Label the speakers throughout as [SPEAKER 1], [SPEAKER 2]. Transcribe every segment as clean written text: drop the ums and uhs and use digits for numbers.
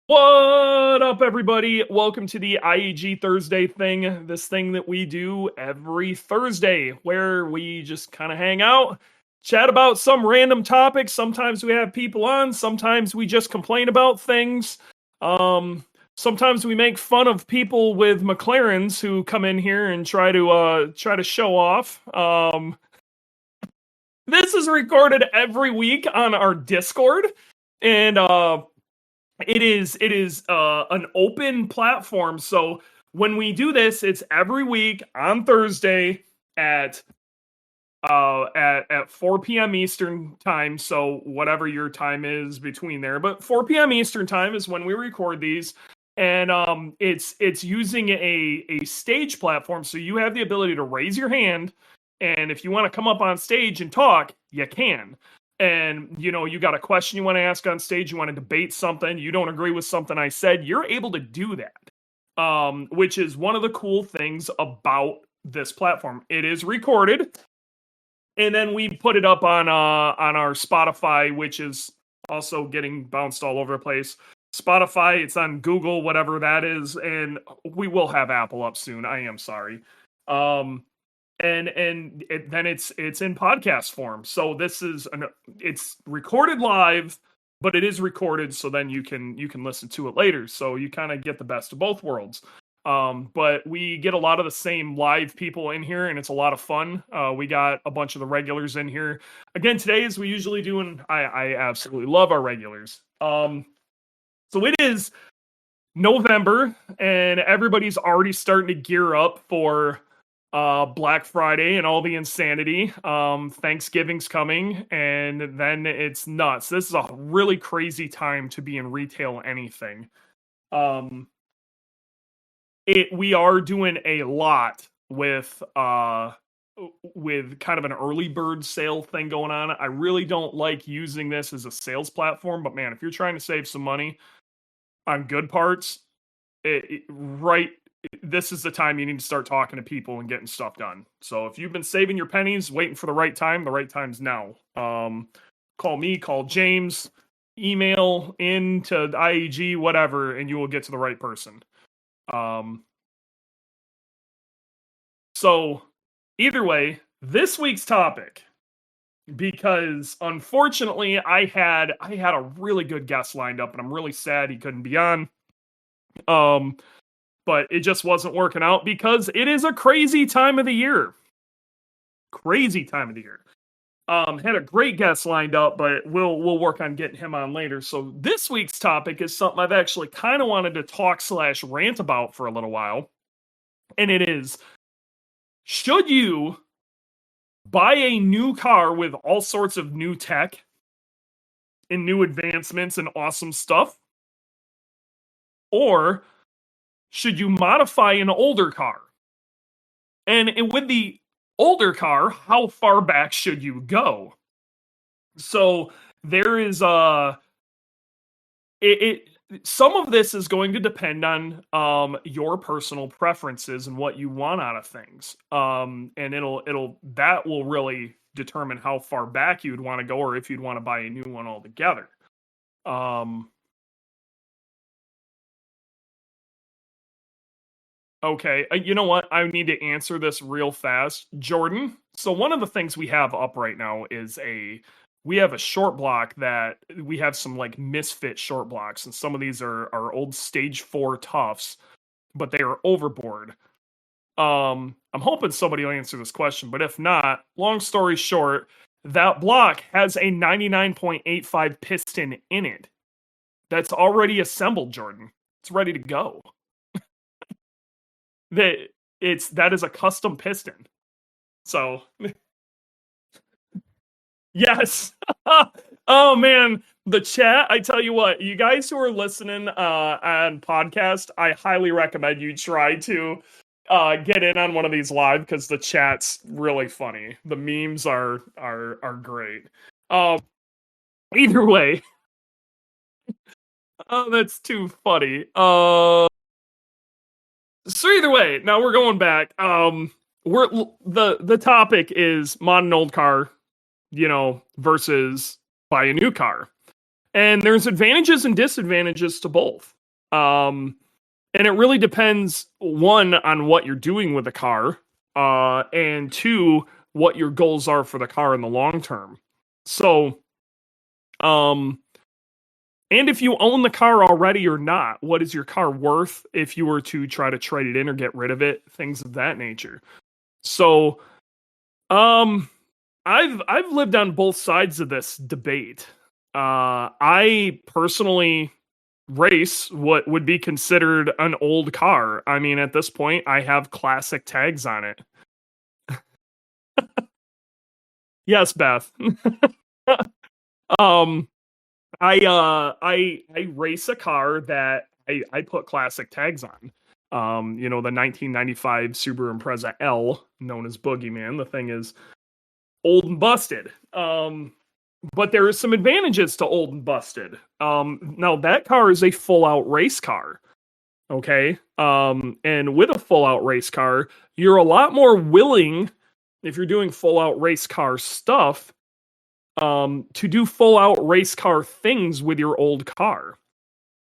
[SPEAKER 1] What up, everybody? Welcome to the IAG Thursday thing. This thing that we do every Thursday where we just kind of hang out, chat about some random topic. Sometimes we have people on, sometimes we just complain about things. Sometimes we make fun of people with McLarens who come in here and try to show off. This is recorded every week on our Discord, and it is an open platform. So when we do this, it's every week on Thursday at 4 p.m. Eastern time. So whatever your time is between there, but 4 p.m. Eastern time is when we record these. And it's using a stage platform, so you have the ability to raise your hand, and if you want to come up on stage and talk, you can. And you got a question you want to ask on stage, you want to debate something, you don't agree with something I said, you're able to do that. Which is one of the cool things about this platform. It is recorded, and then we put it up on our Spotify, which is also getting bounced all over the place. Spotify, it's on Google, whatever that is, and we will have Apple up soon. I am sorry. Then it's in podcast form. So it's recorded live, but it is recorded, so then you can listen to it later. So you kind of get the best of both worlds. But we get a lot of the same live people in here, and it's a lot of fun. We got a bunch of the regulars in here again today, as we usually do, and I absolutely love our regulars. So it is November, and everybody's already starting to gear up for Black Friday and all the insanity. Thanksgiving's coming, and then it's nuts. This is a really crazy time to be in retail anything. We are doing a lot with kind of an early bird sale thing going on. I really don't like using this as a sales platform, but man, if you're trying to save some money on good parts, this is the time you need to start talking to people and getting stuff done. So if you've been saving your pennies, waiting for the right time's now. Call me, call James, email into IAG, whatever, and you will get to the right person. So either way, this week's topic, because unfortunately I had a really good guest lined up, and I'm really sad he couldn't be on. But it just wasn't working out because it is a crazy time of the year. Crazy time of the year. Had a great guest lined up, but we'll work on getting him on later. So this week's topic is something I've actually kind of wanted to talk/rant about for a little while. And it is, should you buy a new car with all sorts of new tech and new advancements and awesome stuff? Or should you modify an older car? And with the older car, how far back should you go? So there is some of this is going to depend on your personal preferences and what you want out of things. And that will really determine how far back you'd want to go, or if you'd want to buy a new one altogether. Okay, you know what? I need to answer this real fast. Jordan, so one of the things we have up right now is we have a short block that we have some like misfit short blocks, and some of these are old stage 4 toughs, but they are overboard. I'm hoping somebody will answer this question, but if not, long story short, that block has a 99.85 piston in it. That's already assembled, Jordan. It's ready to go. That is a custom piston. So yes. Oh man, the chat, I tell you what, you guys who are listening on podcast, I highly recommend you try to get in on one of these live, because the chat's really funny. The memes are great. Either way. Oh, that's too funny. So either way, now we're going back. The topic is mod an old car, versus buy a new car. And there's advantages and disadvantages to both. And it really depends, one, on what you're doing with the car, and two, what your goals are for the car in the long term. So, and if you own the car already or not, what is your car worth if you were to try to trade it in or get rid of it, things of that nature. So, I've lived on both sides of this debate. I personally race what would be considered an old car. I mean, at this point, I have classic tags on it. Yes, Beth. um, I race a car that I put classic tags on. The 1995 Subaru Impreza L, known as Boogeyman. The thing is old and busted. But there is some advantages to old and busted. Now that car is a full out race car. Okay. And with a full out race car, you're a lot more willing, if you're doing full out race car stuff, to do full out race car things with your old car.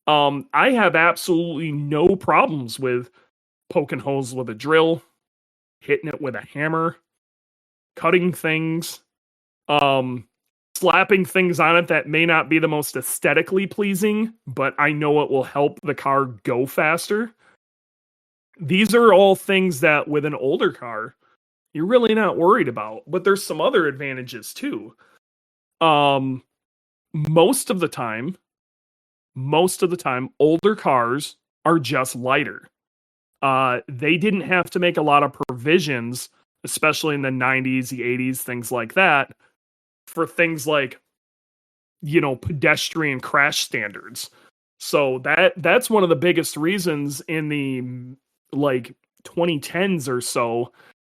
[SPEAKER 1] I have absolutely no problems with poking holes with a drill, hitting it with a hammer, cutting things, slapping things on it that may not be the most aesthetically pleasing, but I know it will help the car go faster. These are all things that with an older car, you're really not worried about. But there's some other advantages too. Most of the time, older cars are just lighter. They didn't have to make a lot of provisions, especially in the 90s, the 80s, things like that, for things like, pedestrian crash standards. So that's one of the biggest reasons in the 2010s or so,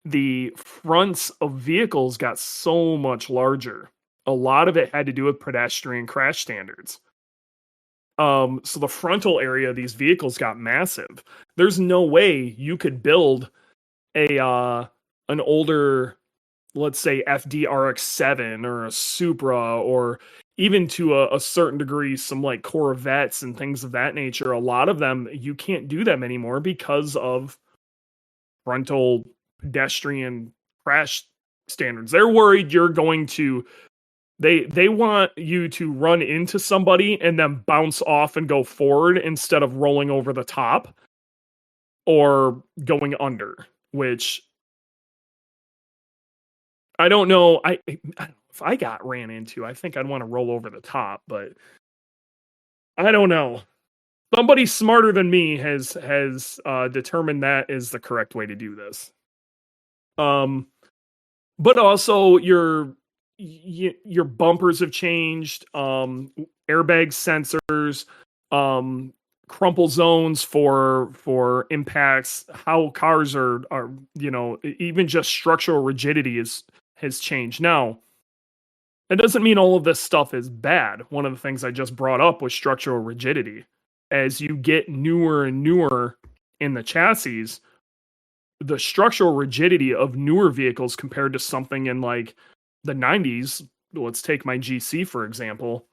[SPEAKER 1] the fronts of vehicles got so much larger. A lot of it had to do with pedestrian crash standards. So the frontal area of these vehicles got massive. There's no way you could build an older, let's say FD-RX-7 or a Supra, or even to a certain degree some like Corvettes and things of that nature. A lot of them, you can't do them anymore because of frontal pedestrian crash standards. They're worried you're going to, they want you to run into somebody and then bounce off and go forward instead of rolling over the top or going under, which I don't know. If I got ran into, I think I'd want to roll over the top, but I don't know. Somebody smarter than me has determined that is the correct way to do this. But also your bumpers have changed, airbag sensors, crumple zones for impacts, how cars are even just structural rigidity has changed. Now, that doesn't mean all of this stuff is bad. One of the things I just brought up was structural rigidity. As you get newer and newer in the chassis, the structural rigidity of newer vehicles compared to something in like the 90s, let's take my GC for example,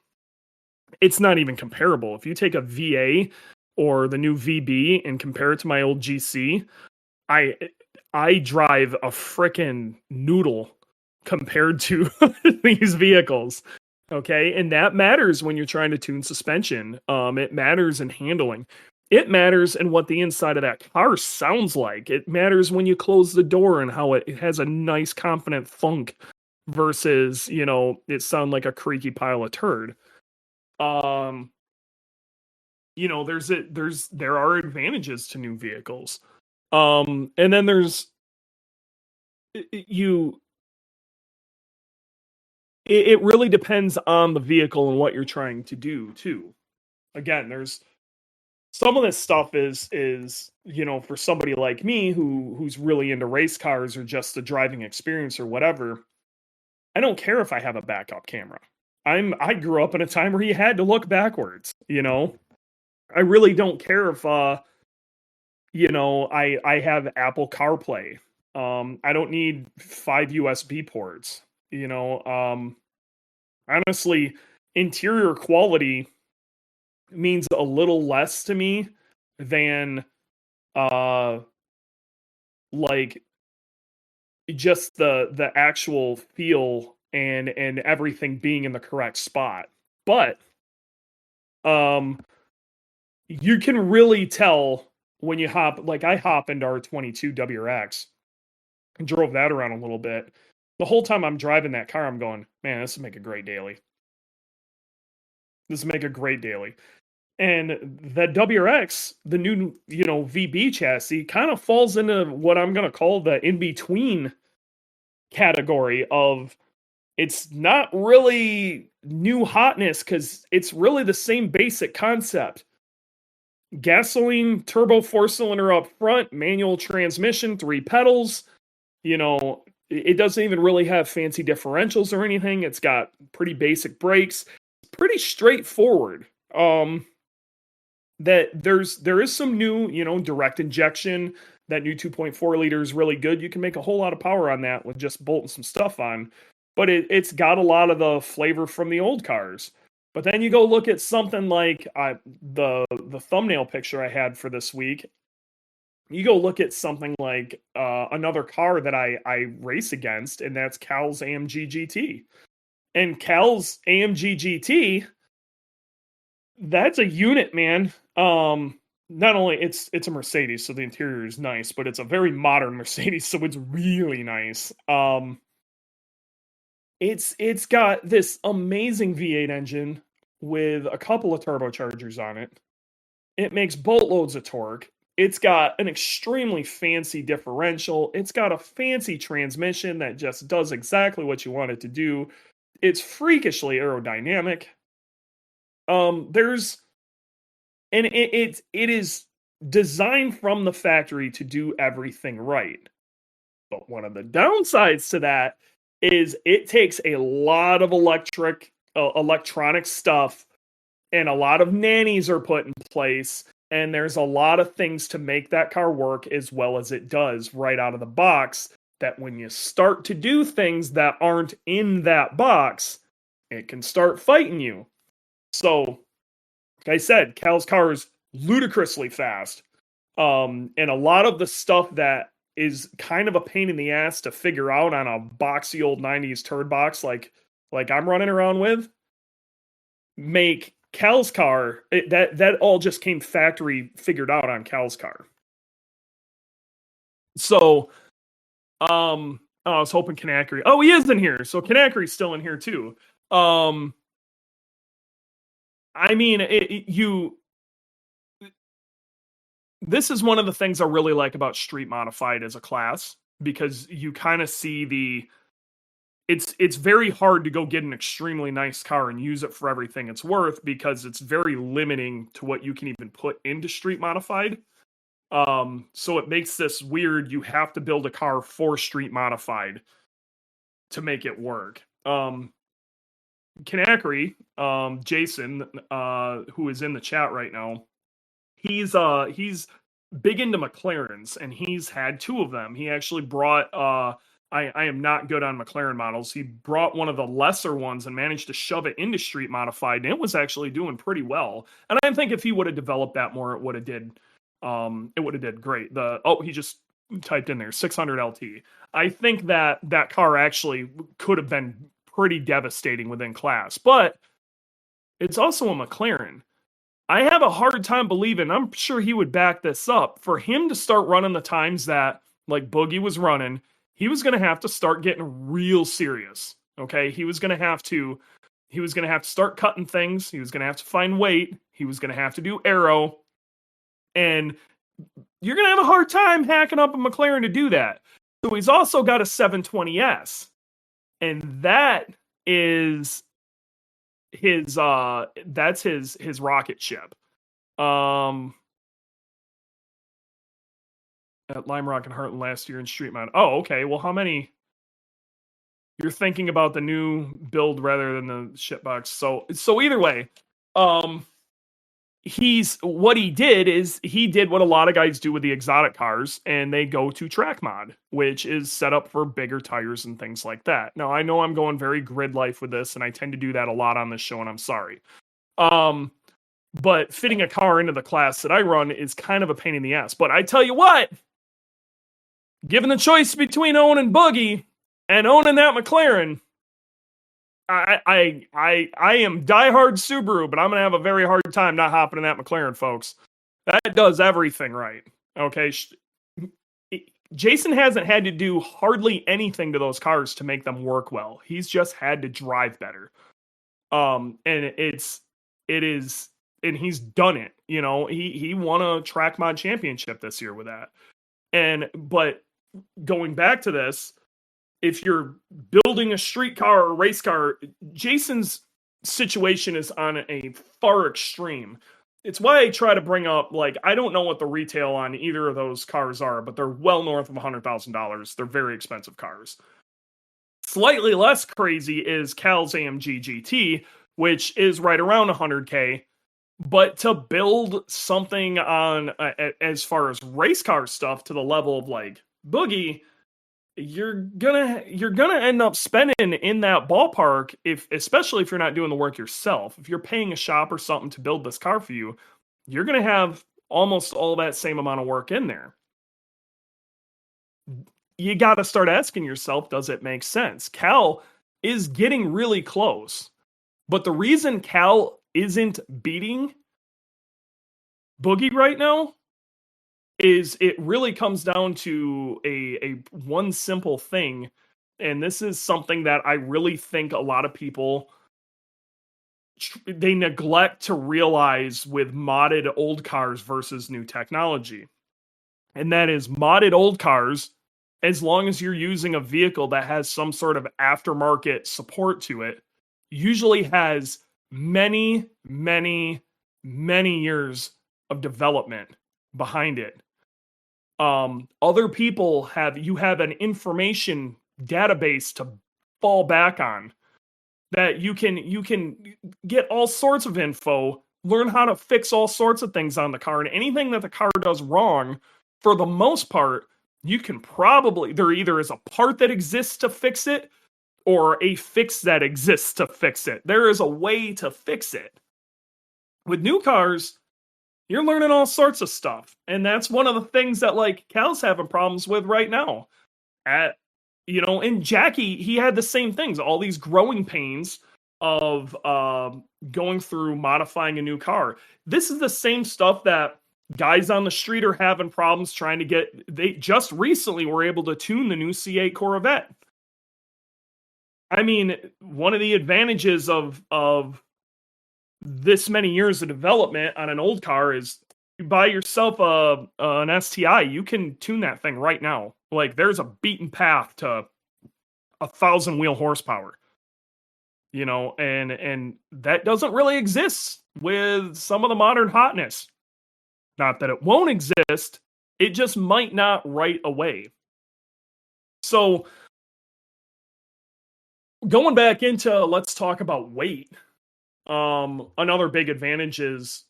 [SPEAKER 1] it's not even comparable. If you take a VA or the new VB and compare it to my old GC, I drive a frickin' noodle compared to these vehicles. Okay, and that matters when you're trying to tune suspension. It matters in handling. It matters in what the inside of that car sounds like. It matters when you close the door and how it has a nice confident thunk versus, it sound like a creaky pile of turd. There are advantages to new vehicles. And then there's it really depends on the vehicle and what you're trying to do too. Again, there's some of this stuff is for somebody like me who's really into race cars or just the driving experience or whatever. I don't care if I have a backup camera. I grew up in a time where you had to look backwards, I really don't care if I have Apple CarPlay. I don't need 5 USB ports. Honestly, interior quality means a little less to me than like just the actual feel and everything being in the correct spot. But you can really tell when you hop, like I hop into our 22 WRX and drove that around a little bit. The whole time I'm driving that car, I'm going, man, this would make a great daily. This would make a great daily. And the WRX, the new, VB chassis, kind of falls into what I'm going to call the in-between category of, it's not really new hotness because it's really the same basic concept. Gasoline turbo 4-cylinder up front, manual transmission, 3 pedals. It doesn't even really have fancy differentials or anything. It's got pretty basic brakes. It's pretty straightforward. That there is some new, direct injection. That new 2.4 liter is really good. You can make a whole lot of power on that with just bolting some stuff on. But it's got a lot of the flavor from the old cars. But then you go look at something like the thumbnail picture I had for this week. You go look at something like another car that I race against, and that's Cal's AMG GT. And Cal's AMG GT, that's a unit, man. Not only it's a Mercedes, so the interior is nice, but it's a very modern Mercedes, so it's really nice. It's got this amazing V8 engine with a couple of turbochargers on it. It makes boatloads of torque. It's got an extremely fancy differential. It's got a fancy transmission that just does exactly what you want it to do. It's freakishly aerodynamic. It is designed from the factory to do everything right. But one of the downsides to that is it takes a lot of electronic stuff, and a lot of nannies are put in place, and there's a lot of things to make that car work as well as it does right out of the box, that when you start to do things that aren't in that box, it can start fighting you. So, like I said, Cal's car is ludicrously fast. And a lot of the stuff that is kind of a pain in the ass to figure out on a boxy old 90s turd box like I'm running around with, make Cal's car, that all just came factory figured out on Cal's car. So, I was hoping Kanakry. Oh, he is in here. So Kanakry's still in here too. I mean, this is one of the things I really like about Street Modified as a class, because you kind of see it's very hard to go get an extremely nice car and use it for everything it's worth, because it's very limiting to what you can even put into Street Modified. So it makes this weird, you have to build a car for Street Modified to make it work. Kanakry, Jason, who is in the chat right now, he's big into McLarens, and he's had 2 of them. He actually brought I am not good on McLaren models. He brought one of the lesser ones and managed to shove it into Street Modified, and it was actually doing pretty well. And I think if he would have developed that more, it would have did great. He just typed in there 600 LT. I think that car actually could have been pretty devastating within class, but it's also a McLaren. I have a hard time believing, I'm sure he would back this up, for him to start running the times that like Boogie was running, he was going to have to start getting real serious. Okay. He was going to have to start cutting things. He was going to have to find weight. He was going to have to do aero, and you're going to have a hard time hacking up a McLaren to do that. So he's also got a 720S, and that is that's his rocket ship. At Lime Rock and Heartland last year in Street Mod. Oh, okay. Well, how many? You're thinking about the new build rather than the shitbox. So either way, what he did is he did what a lot of guys do with the exotic cars, and they go to track mod, which is set up for bigger tires and things like that. Now, I know I'm going very grid life with this, and I tend to do that a lot on this show, and I'm sorry. But fitting a car into the class that I run is kind of a pain in the ass. But I tell you what, given the choice between owning Boogie and owning that McLaren, I am diehard Subaru, but I'm gonna have a very hard time not hopping in that McLaren, folks. That does everything right. Okay, Jason hasn't had to do hardly anything to those cars to make them work well. He's just had to drive better. And he's done it. You know, he won a track mod championship this year with that. But going back to this, if you're building a street car or a race car, Jason's situation is on a far extreme. It's why I try to bring up, like, I don't know what the retail on either of those cars are, but they're well north of $100,000. They're very expensive cars. Slightly less crazy is Cal's AMG GT, which is right around 100K. But to build something on, as far as race car stuff, to the level of like Boogie, you're gonna end up spending in that ballpark, especially if you're not doing the work yourself. If you're paying a shop or something to build this car for you, you're gonna have almost all that same amount of work in there. You got to start asking yourself, does it make sense? Cal is getting really close, but the reason Cal isn't beating Boogie right now is it really comes down to a one simple thing, and this is something that I really think a lot of people they neglect to realize with modded old cars versus new technology. And that is, modded old cars, as long as you're using a vehicle that has some sort of aftermarket support to it, usually has many, many, many years of development behind it. Other people have an information database to fall back on, that you can get all sorts of info, learn how to fix all sorts of things on the car, and anything that the car does wrong, for the most part, you can probably, there either is a part that exists to fix it or a fix that exists to fix it. There is a way to fix it. With new cars, you're learning all sorts of stuff. And that's one of the things that, like, Cal's having problems with right now. And Jackie, he had the same things, all these growing pains of going through modifying a new car. This is the same stuff that guys on the street are having problems trying to get. They just recently were able to tune the new C8 Corvette. I mean, one of the advantages of this many years of development on an old car is you buy yourself an STI, you can tune that thing right now. Like, there's a beaten path to 1,000 wheel horsepower, and that doesn't really exist with some of the modern hotness. Not that it won't exist, it just might not right away. So, going back into, let's talk about weight. Another big advantage is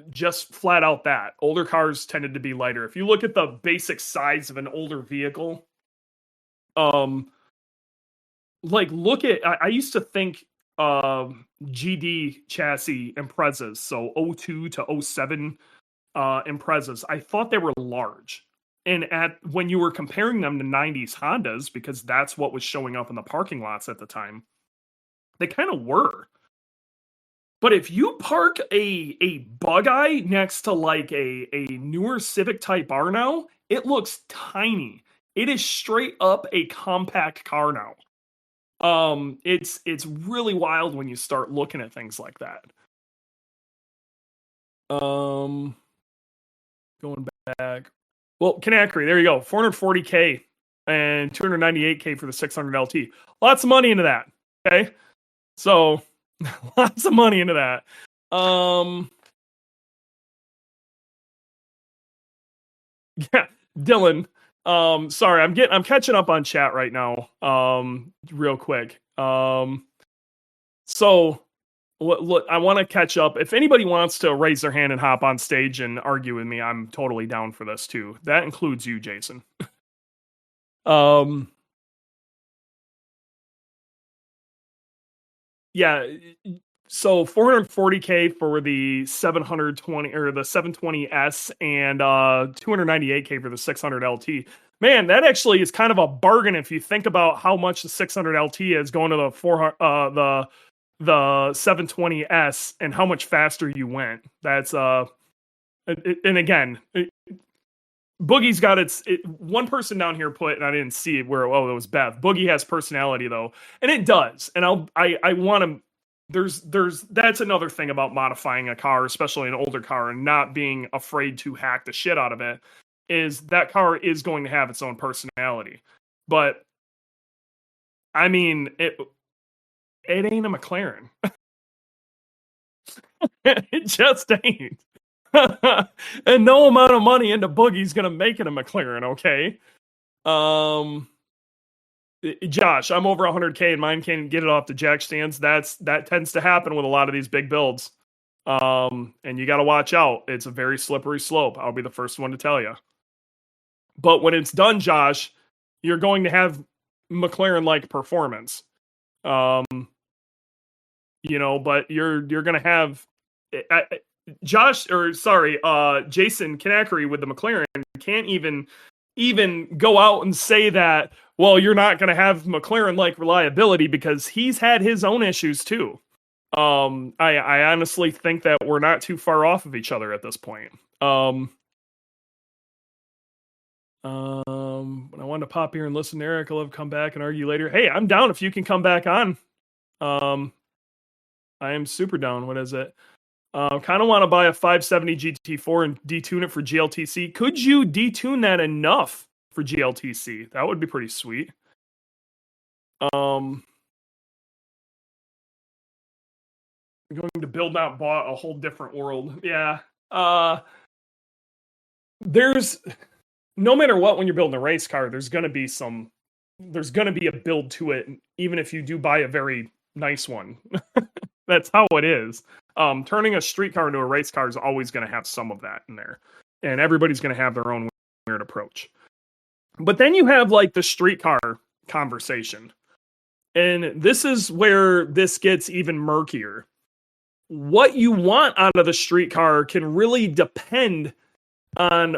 [SPEAKER 1] just flat out that older cars tended to be lighter. If you look at the basic size of an older vehicle, I used to think GD chassis Imprezas, so 02 to 07 Imprezas, I thought they were large. And when you were comparing them to 90s Hondas, because that's what was showing up in the parking lots at the time, they kind of were. But if you park a Bug-Eye next to like a newer Civic Type R now, it looks tiny. It is straight up a compact car now. It's really wild when you start looking at things like that. Going back. Well, Kanakry, there you go. 440K and 298K for the 600 LT. Lots of money into that. Okay. So lots of money into that. Yeah, Dylan. Sorry, I'm catching up on chat right now. Real quick. So look, I want to catch up. If anybody wants to raise their hand and hop on stage and argue with me, I'm totally down for this too. That includes you, Jason. Yeah. So 440K for the 720 or the 720S and 298K for the 600 LT. Man, that actually is kind of a bargain if you think about how much the 600 LT is going to the 720S and how much faster you went. That's and again, Boogie's got one person down here put, and I didn't see it where, oh, it was Bev. Boogie has personality though, and it does. And I want to, that's another thing about modifying a car, especially an older car, and not being afraid to hack the shit out of it, is that car is going to have its own personality. But I mean, it ain't a McLaren. It just ain't. And no amount of money into Boogie's gonna make it a McLaren, okay? Josh, I'm over 100K and mine can't get it off the jack stands. That tends to happen with a lot of these big builds. And you got to watch out. It's a very slippery slope. I'll be the first one to tell you. But when it's done, Josh, you're going to have McLaren-like performance. But you're going to have Jason Kanakry with the McLaren can't even go out and say that, well, you're not going to have McLaren-like reliability, because he's had his own issues too. I honestly think that we're not too far off of each other at this point. I wanted to pop here and listen to Eric. I'll have come back and argue later. Hey, I'm down if you can come back on. I am super down. What is it? Kind of want to buy a 570 GT4 and detune it for GLTC. Could you detune that enough for GLTC? That would be pretty sweet. I'm going to build out bought a whole different world. Yeah. There's no matter what, when you're building a race car, there's going to be a build to it, even if you do buy a very nice one. That's how it is. Turning a street car into a race car is always going to have some of that in there, and everybody's going to have their own weird approach. But then you have like the street car conversation, and this is where this gets even murkier. What you want out of the street car can really depend on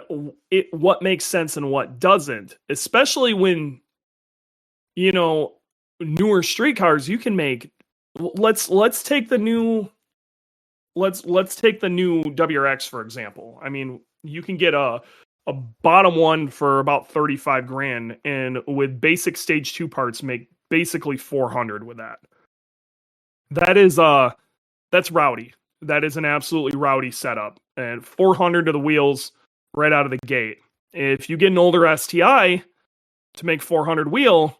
[SPEAKER 1] what makes sense and what doesn't, especially when, newer street cars you can make. Let's take the new WRX, for example. I mean, you can get a bottom one for about 35 grand, and with basic stage 2 parts make basically 400 with that. That's rowdy. That is an absolutely rowdy setup, and 400 to the wheels right out of the gate. If you get an older STI to make 400 wheel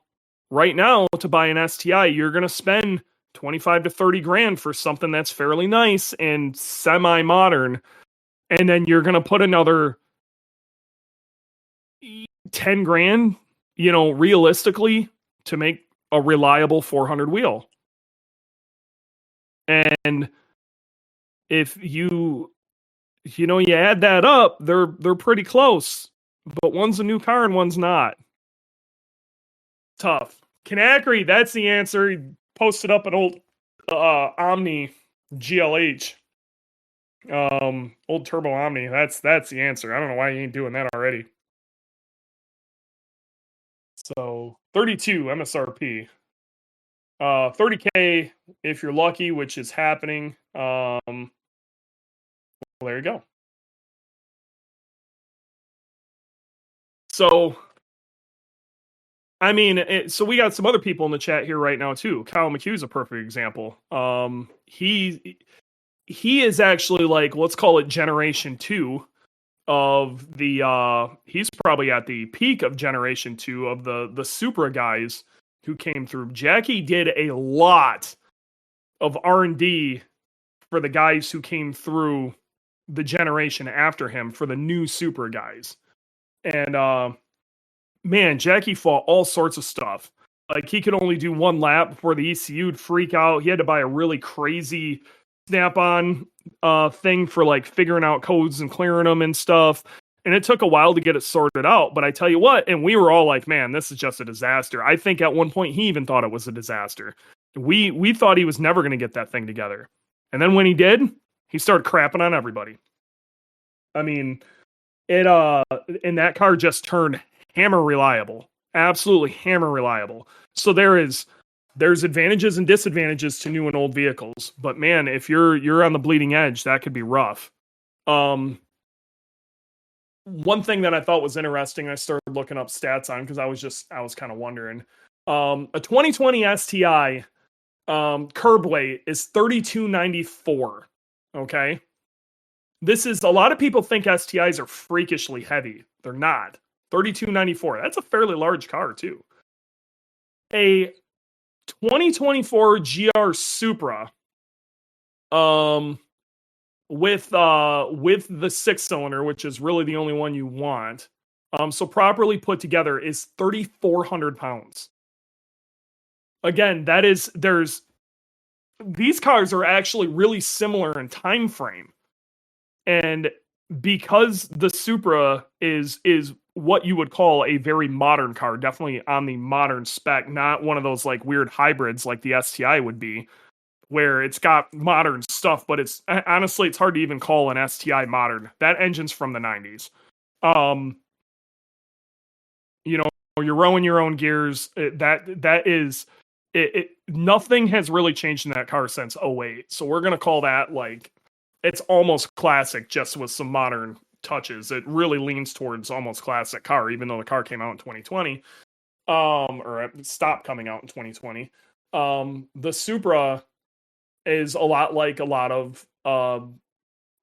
[SPEAKER 1] right now, to buy an STI, you're going to spend 25 to 30 grand for something that's fairly nice and semi-modern. And then you're going to put another 10 grand, realistically, to make a reliable 400 wheel. And if you add that up, they're pretty close, but one's a new car and one's not. Tough. Kanakry, that's the answer. He posted up an old Omni GLH, old Turbo Omni. That's the answer. I don't know why he ain't doing that already. So 32 MSRP, 30K if you're lucky, which is happening. Well, there you go. So, I mean, so we got some other people in the chat here right now too. Kyle McHugh's a perfect example. He is actually like, let's call it generation 2 of the. He's probably at the peak of generation 2 of the Supra guys who came through. Jackie did a lot of R&D for the guys who came through the generation after him, for the new Supra guys. And man, Jackie fought all sorts of stuff. like he could only do one lap before the ECU would freak out. He had to buy a really crazy snap-on thing for like figuring out codes and clearing them and stuff. And it took a while to get it sorted out. But I tell you what, and we were all like, man, this is just a disaster. I think at one point he even thought it was a disaster. We thought he was never going to get that thing together. And then when he did, he started crapping on everybody. I mean, it and that car just turned hammer reliable. Absolutely hammer reliable. So there's advantages and disadvantages to new and old vehicles. But man, if you're on the bleeding edge, that could be rough. One thing that I thought was interesting, I started looking up stats on because I was kind of wondering. A 2020 STI curb weight is 3294. Okay. This is, a lot of people think STIs are freakishly heavy. They're not. 3294. That's a fairly large car too. A 2024 GR Supra with the 6-cylinder, which is really the only one you want, so properly put together, is 3,400 pounds. Again, these cars are actually really similar in time frame. And because the Supra is what you would call a very modern car, definitely on the modern spec, not one of those like weird hybrids like the STI would be, where it's got modern stuff, but it's honestly, it's hard to even call an STI modern. That engine's from the 90s. You know, you're rowing your own gears. Nothing has really changed in that car since 08. So we're going to call that like, it's almost classic, just with some modern touches. It really leans towards almost classic car, even though the car came out in 2020, or it stopped coming out in 2020. The Supra is a lot like a lot of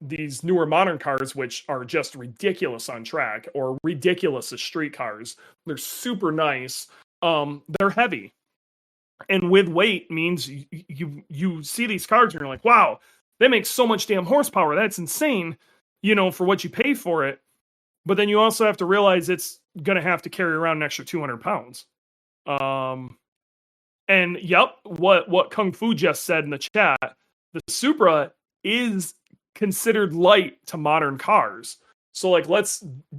[SPEAKER 1] these newer modern cars, which are just ridiculous on track or ridiculous as street cars. They're super nice. They're heavy, and with weight means you see these cars and you're like, wow, they make so much damn horsepower. That's insane, you know, for what you pay for it. But then you also have to realize it's going to have to carry around an extra 200 pounds. And yep, what Kung Fu just said in the chat, the Supra is considered light to modern cars. So like,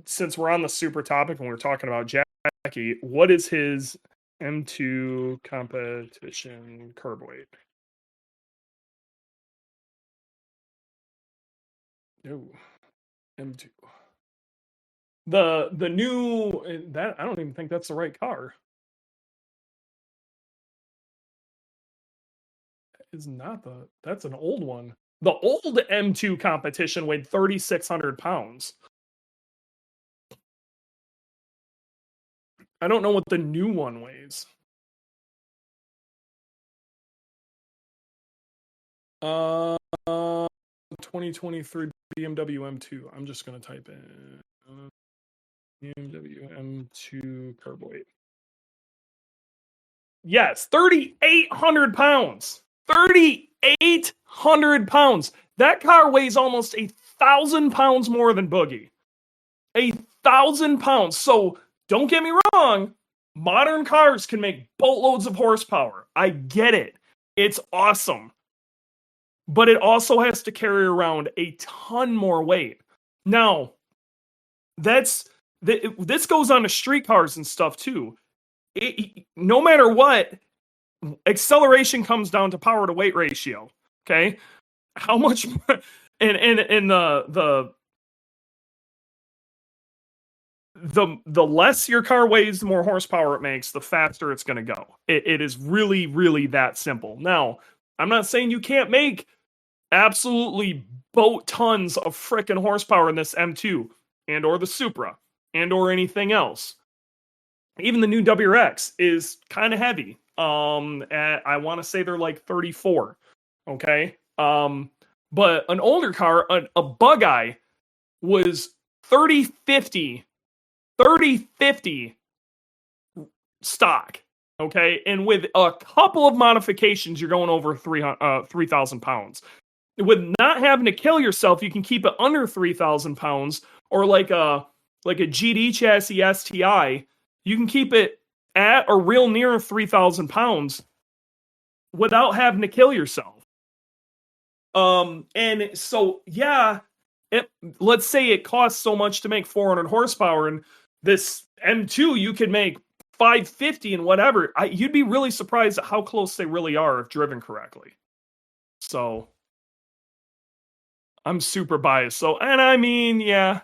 [SPEAKER 1] since we're on the Supra topic and we're talking about Jackie, what is his M2 competition curb weight? No, M2. The new, that I don't even think that's the right car. Is not that's an old one. The old M2 competition weighed 3,600 pounds. I don't know what the new one weighs. 2023 BMW M2. I'm just going to type in BMW M2 curb weight. Yes, 3,800 pounds. 3,800 pounds. That car weighs almost 1,000 pounds more than Boogie. 1,000 pounds. So don't get me wrong. Modern cars can make boatloads of horsepower. I get it. It's awesome. But it also has to carry around a ton more weight. Now, this goes on to street cars and stuff too. No matter what, acceleration comes down to power to weight ratio. Okay, how much? And the less your car weighs, the more horsepower it makes, the faster it's going to go. It is really, really that simple. Now, I'm not saying you can't make absolutely boat tons of frickin' horsepower in this M2 and or the Supra and or anything else. Even the new WRX is kind of heavy. I want to say they're like 34. Okay. But an older car, a Bug-Eye, was 3050 stock. Okay. And with a couple of modifications, you're going over 3,000 pounds. With not having to kill yourself, you can keep it under 3,000 pounds, or like a GD chassis STI, you can keep it at or real near 3,000 pounds without having to kill yourself. And so, yeah, let's say it costs so much to make 400 horsepower, and this M2 you could make 550 and whatever. You'd be really surprised at how close they really are if driven correctly. So I'm super biased. So, and I mean, yeah.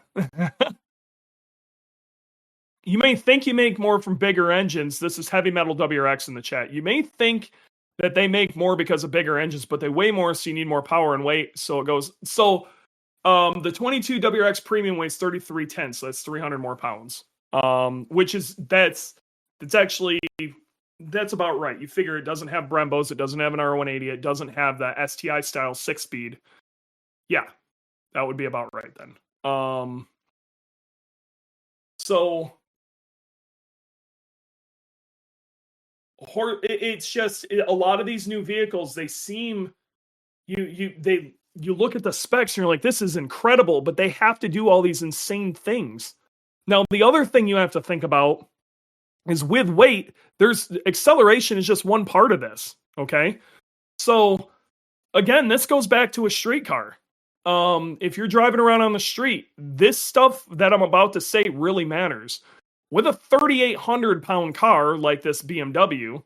[SPEAKER 1] You may think you make more from bigger engines. This is Heavy Metal WRX in the chat. You may think that they make more because of bigger engines, but they weigh more, so you need more power and weight. So it goes. So the 22 WRX Premium weighs 3,310, so that's 300 more pounds. Which is that's about right. You figure it doesn't have Brembos, it doesn't have an R180, it doesn't have the STI style 6-speed. Yeah, that would be about right then. So it's just a lot of these new vehicles, they seem you look at the specs and you're like, this is incredible, but they have to do all these insane things. Now, the other thing you have to think about is with weight, there's acceleration is just one part of this. Okay. So again, this goes back to a street car. If you're driving around on the street, this stuff that I'm about to say really matters. With a 3,800 pound car like this BMW,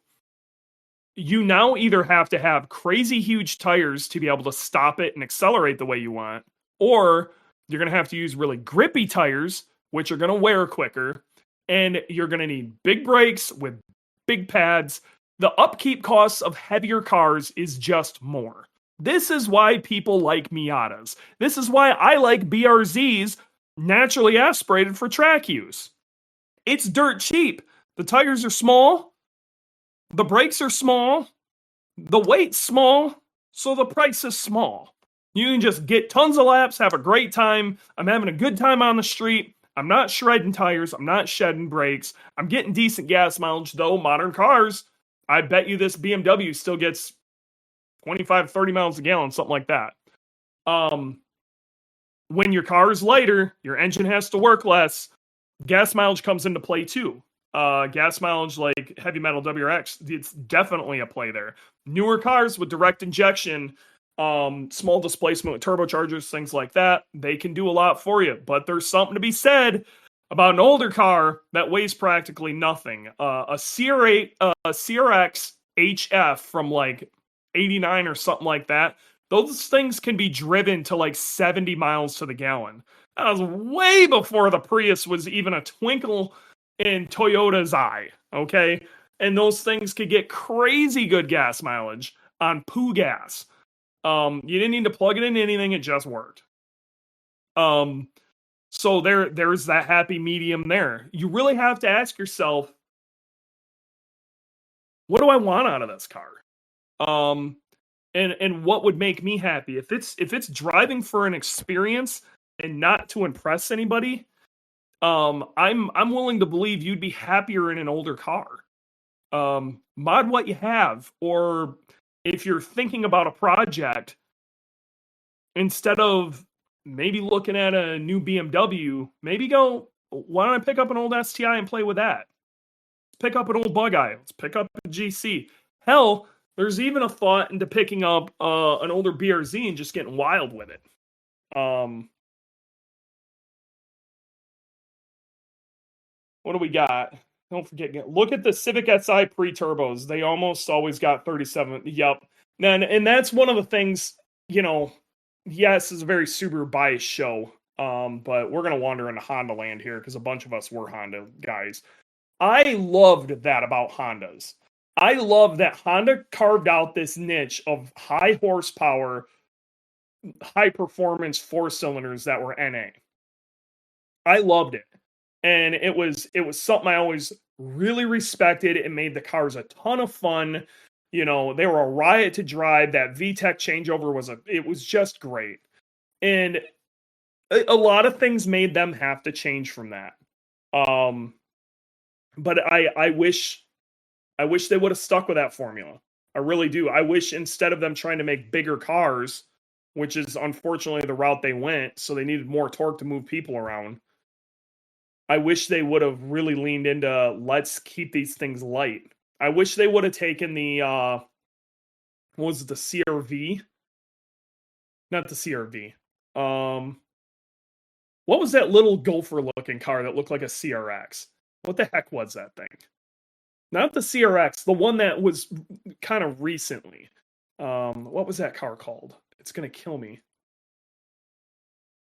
[SPEAKER 1] you now either have to have crazy huge tires to be able to stop it and accelerate the way you want, or you're going to have to use really grippy tires, which are going to wear quicker, and you're going to need big brakes with big pads. The upkeep costs of heavier cars is just more. This is why people like Miatas. This is why I like BRZs naturally aspirated for track use. It's dirt cheap. The tires are small. The brakes are small. The weight's small. So the price is small. You can just get tons of laps, have a great time. I'm having a good time on the street. I'm not shredding tires. I'm not shedding brakes. I'm getting decent gas mileage, though. Modern cars, I bet you this BMW still gets 25, 30 miles a gallon, something like that. When your car is lighter, your engine has to work less. Gas mileage comes into play too. Gas mileage like Heavy Metal WRX, it's definitely a play there. Newer cars with direct injection, small displacement with turbochargers, things like that, they can do a lot for you. But there's something to be said about an older car that weighs practically nothing. A CRX HF from like 89 or something like that, those things can be driven to like 70 miles to the gallon. That was way before the Prius was even a twinkle in Toyota's eye, okay? And those things could get crazy good gas mileage on poo gas. You didn't need to plug it into anything, it just worked. So there's that happy medium there. You really have to ask yourself, what do I want out of this car? And what would make me happy? If it's driving for an experience and not to impress anybody, I'm willing to believe you'd be happier in an older car. Mod what you have, or if you're thinking about a project, instead of maybe looking at a new BMW, maybe go, why don't I pick up an old STI and play with that? Let's pick up an old Bug-Eye. Let's pick up a GC. Hell, there's even a thought into picking up an older BRZ and just getting wild with it. What do we got? Don't forget, look at the Civic Si pre-turbos. They almost always got 37. Yep. And that's one of the things, yes, it's a very Subaru biased show. But we're going to wander into Honda land here because a bunch of us were Honda guys. I loved that about Hondas. I love that Honda carved out this niche of high horsepower, high performance 4-cylinders that were NA. I loved it. And it was something I always really respected. It made the cars a ton of fun. They were a riot to drive. That VTEC changeover was just great. And a lot of things made them have to change from that. But I wish they would have stuck with that formula. I really do. I wish instead of them trying to make bigger cars, which is unfortunately the route they went, so they needed more torque to move people around, I wish they would have really leaned into let's keep these things light. I wish they would have taken the what was it, the CRV? Not the CRV. What was that little gopher looking car that looked like a CRX? What the heck was that thing? Not the CRX, the one that was kind of recently. What was that car called? It's gonna kill me.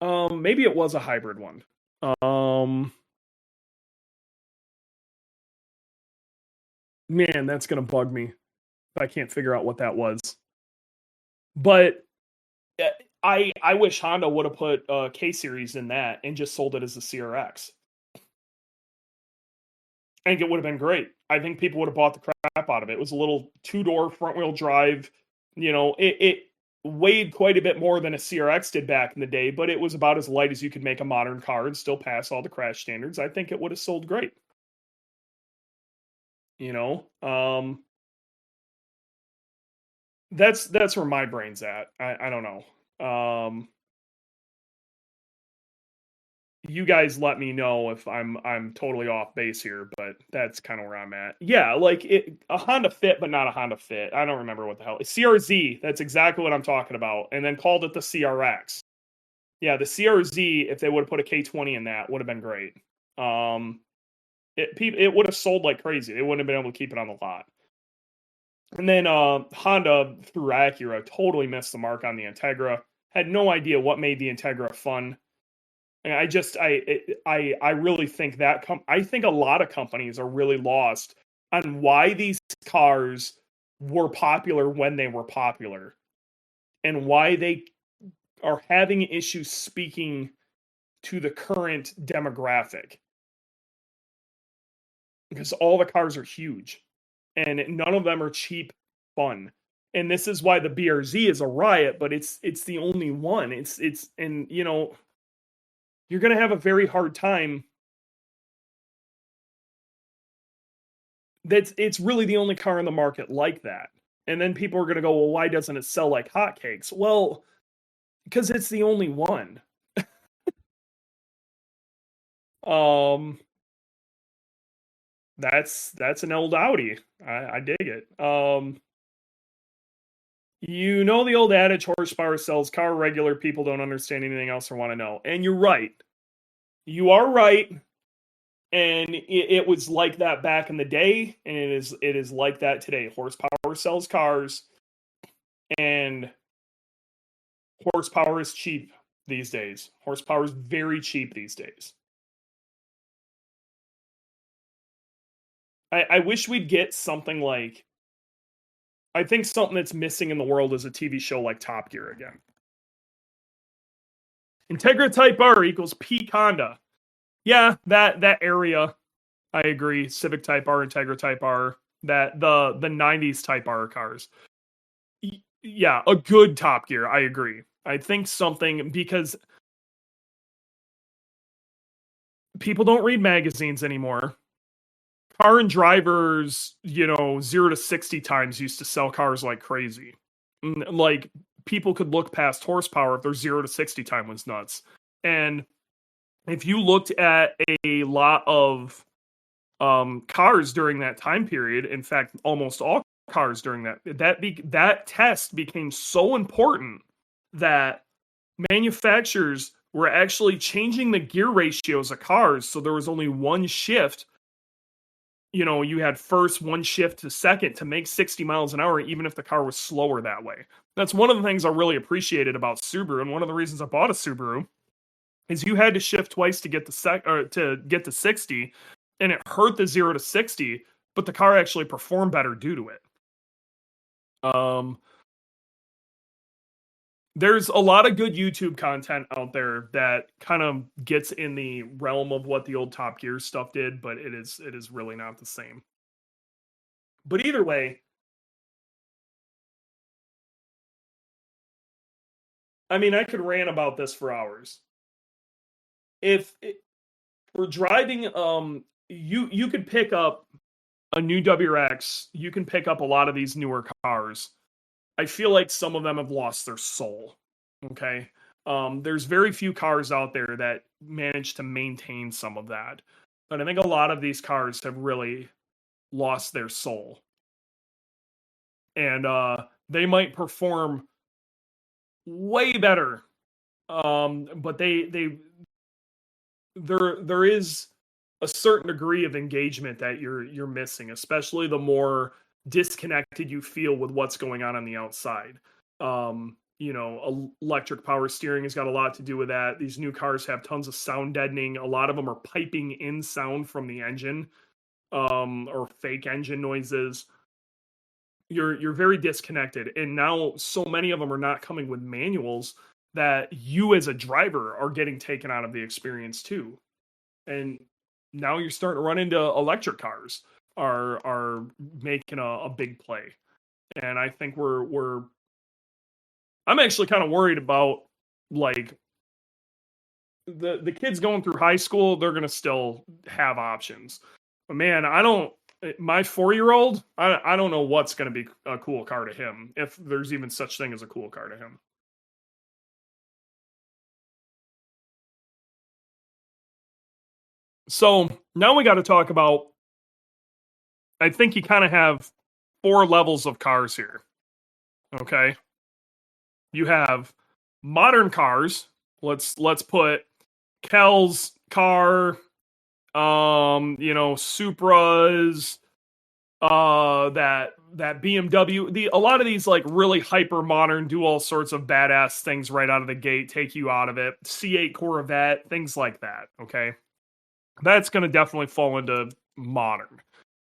[SPEAKER 1] Maybe it was a hybrid one. Man, that's gonna bug me if I can't figure out what that was. But I wish Honda would have put K series in that and just sold it as a CRX. I think it would have been great. I think people would have bought the crap out of it. It was a little 2-door front wheel drive. You know, it weighed quite a bit more than a CRX did back in the day, but it was about as light as you could make a modern car and still pass all the crash standards. I think it would have sold great. You know, that's where my brain's at. I don't know. You guys let me know if I'm totally off base here, but that's kind of where I'm at. Yeah, like a Honda Fit, but not a Honda Fit. I don't remember what the hell. CRZ, that's exactly what I'm talking about. And then called it the CRX. Yeah, the CRZ, if they would have put a K20 in that, would have been great. It would have sold like crazy. They wouldn't have been able to keep it on the lot. And then Honda through Acura totally missed the mark on the Integra. Had no idea what made the Integra fun. And I really think that I think a lot of companies are really lost on why these cars were popular when they were popular and why they are having issues speaking to the current demographic. Because all the cars are huge and none of them are cheap fun. And this is why the BRZ is a riot, but it's the only one. It's and you know, you're going to have a very hard time. It's really the only car in the market like that. And then people are going to go, well, why doesn't it sell like hotcakes? Well, because it's the only one. That's an old Audi. I dig it. You know the old adage, horsepower sells car, regular people don't understand anything else or want to know. And you're right. You are right. And it was like that back in the day, and it is like that today. Horsepower sells cars, and horsepower is cheap these days. Horsepower is very cheap these days. I wish we'd get something like, I think something that's missing in the world is a TV show like Top Gear again. Integra Type R equals peak Honda. Yeah, that area, I agree. Civic Type R, Integra Type R, that the 90s Type R cars. Yeah, a good Top Gear, I agree. I think something, because people don't read magazines anymore. Car and Drivers, 0 to 60 times used to sell cars like crazy. Like, people could look past horsepower if their 0 to 60 time was nuts. And if you looked at a lot of cars during that time period, in fact, almost all cars during that test became so important that manufacturers were actually changing the gear ratios of cars, so there was only one shift. You had first, one shift to second to make 60 miles an hour, even if the car was slower that way. That's one of the things I really appreciated about Subaru, and one of the reasons I bought a Subaru is you had to shift twice to get to 60, and it hurt the 0 to 60, but the car actually performed better due to it. There's a lot of good YouTube content out there that kind of gets in the realm of what the old Top Gear stuff did, but it is really not the same. But either way, I mean, I could rant about this for hours. If we're driving, you could pick up a new WRX, you can pick up a lot of these newer cars. I feel like some of them have lost their soul. Okay. There's very few cars out there that manage to maintain some of that. But I think a lot of these cars have really lost their soul. And they might perform way better. But there is a certain degree of engagement that you're missing, especially the more disconnected you feel with what's going on the outside. Electric power steering has got a lot to do with that. These new cars have tons of sound deadening. A lot of them are piping in sound from the engine, or fake engine noises. You're very disconnected, and now so many of them are not coming with manuals that you as a driver are getting taken out of the experience too. And now you're starting to run into electric cars are making a big play. And I think I'm actually kind of worried about, like, the kids going through high school. They're going to still have options. But man, my 4-year-old, I don't know what's going to be a cool car to him, if there's even such thing as a cool car to him. So now we got to talk about, I think you kind of have 4 levels of cars here. Okay. You have modern cars. Let's put Kel's car, Supras, that BMW, a lot of these like really hyper modern, do all sorts of badass things right out of the gate, take you out of it. C8 Corvette, things like that. Okay. That's going to definitely fall into modern.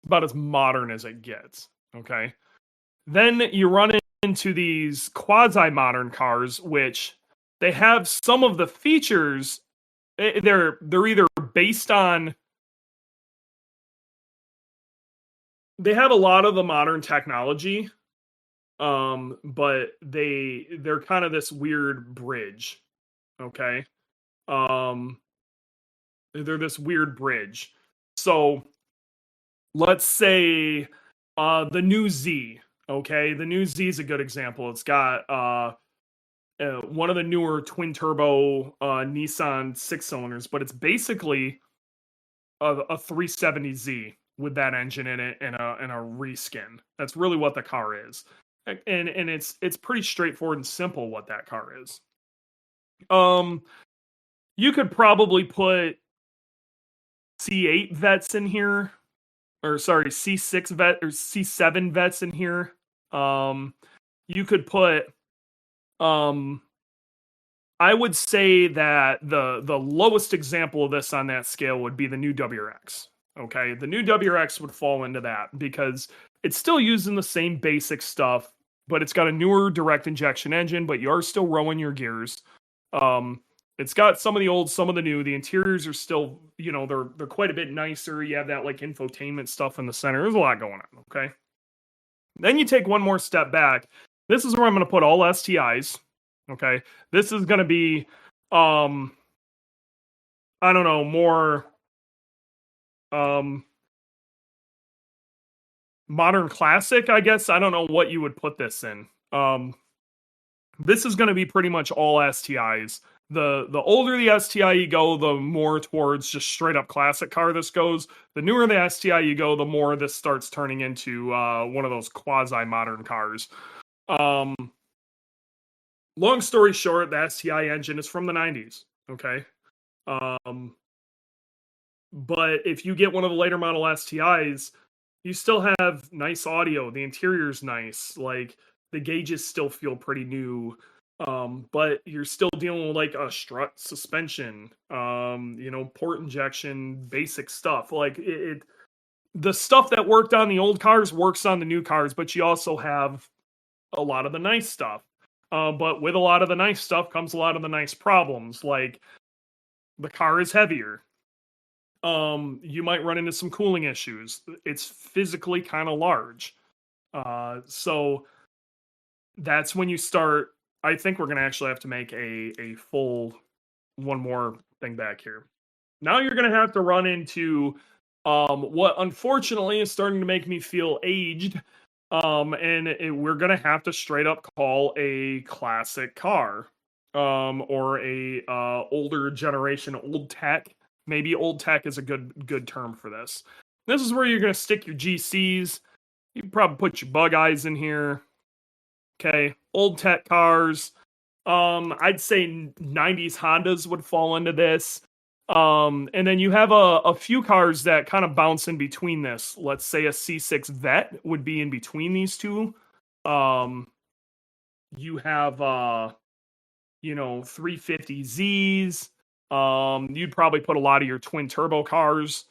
[SPEAKER 1] About as modern as it gets. Okay. Then you run into these quasi-modern cars, which they have some of the features. They're either based on, they have a lot of the modern technology, but they're kind of this weird bridge. Okay. They're this weird bridge. So let's say the new Z. Okay, the new Z is a good example. It's got one of the newer twin turbo Nissan 6-cylinders, but it's basically a 370Z with that engine in it and a reskin. That's really what the car is, and it's pretty straightforward and simple what that car is. You could probably put C8 vets in here, or sorry, C6 vet or C7 vets in here. You could put, I would say that the lowest example of this on that scale would be the new WRX. Okay, the new WRX would fall into that because it's still using the same basic stuff, but it's got a newer direct injection engine, but you are still rowing your gears. It's got some of the old, some of the new. The interiors are still, they're quite a bit nicer. You have that like infotainment stuff in the center. There's a lot going on, okay? Then you take one more step back. This is where I'm going to put all STIs, okay? This is going to be, I don't know, more modern classic, I guess. I don't know what you would put this in. This is going to be pretty much all STIs. The older the STI you go, the more towards just straight up classic car this goes. The newer the STI you go, the more this starts turning into one of those quasi modern cars. Long story short, the STI engine is from the 90s. Okay. But if you get one of the later model STIs, you still have nice audio. The interior's nice. Like, the gauges still feel pretty new. But you're still dealing with like a strut suspension, port injection, basic stuff. Like the stuff that worked on the old cars works on the new cars, but you also have a lot of the nice stuff. But with a lot of the nice stuff comes a lot of the nice problems. Like, the car is heavier. You might run into some cooling issues. It's physically kind of large. So that's when you start. I think we're going to actually have to make a full one more thing back here. Now you're going to have to run into what unfortunately is starting to make me feel aged. We're going to have to straight up call a classic car. or a older generation, old tech. Maybe old tech is a good term for this. This is where you're going to stick your GCs. You can probably put your bug eyes in here. Okay, old tech cars. I'd say 90s Hondas would fall into this. And then you have a few cars that kind of bounce in between this. Let's say a C6 Vet would be in between these two. You have 350Zs. You'd probably put a lot of your twin turbo cars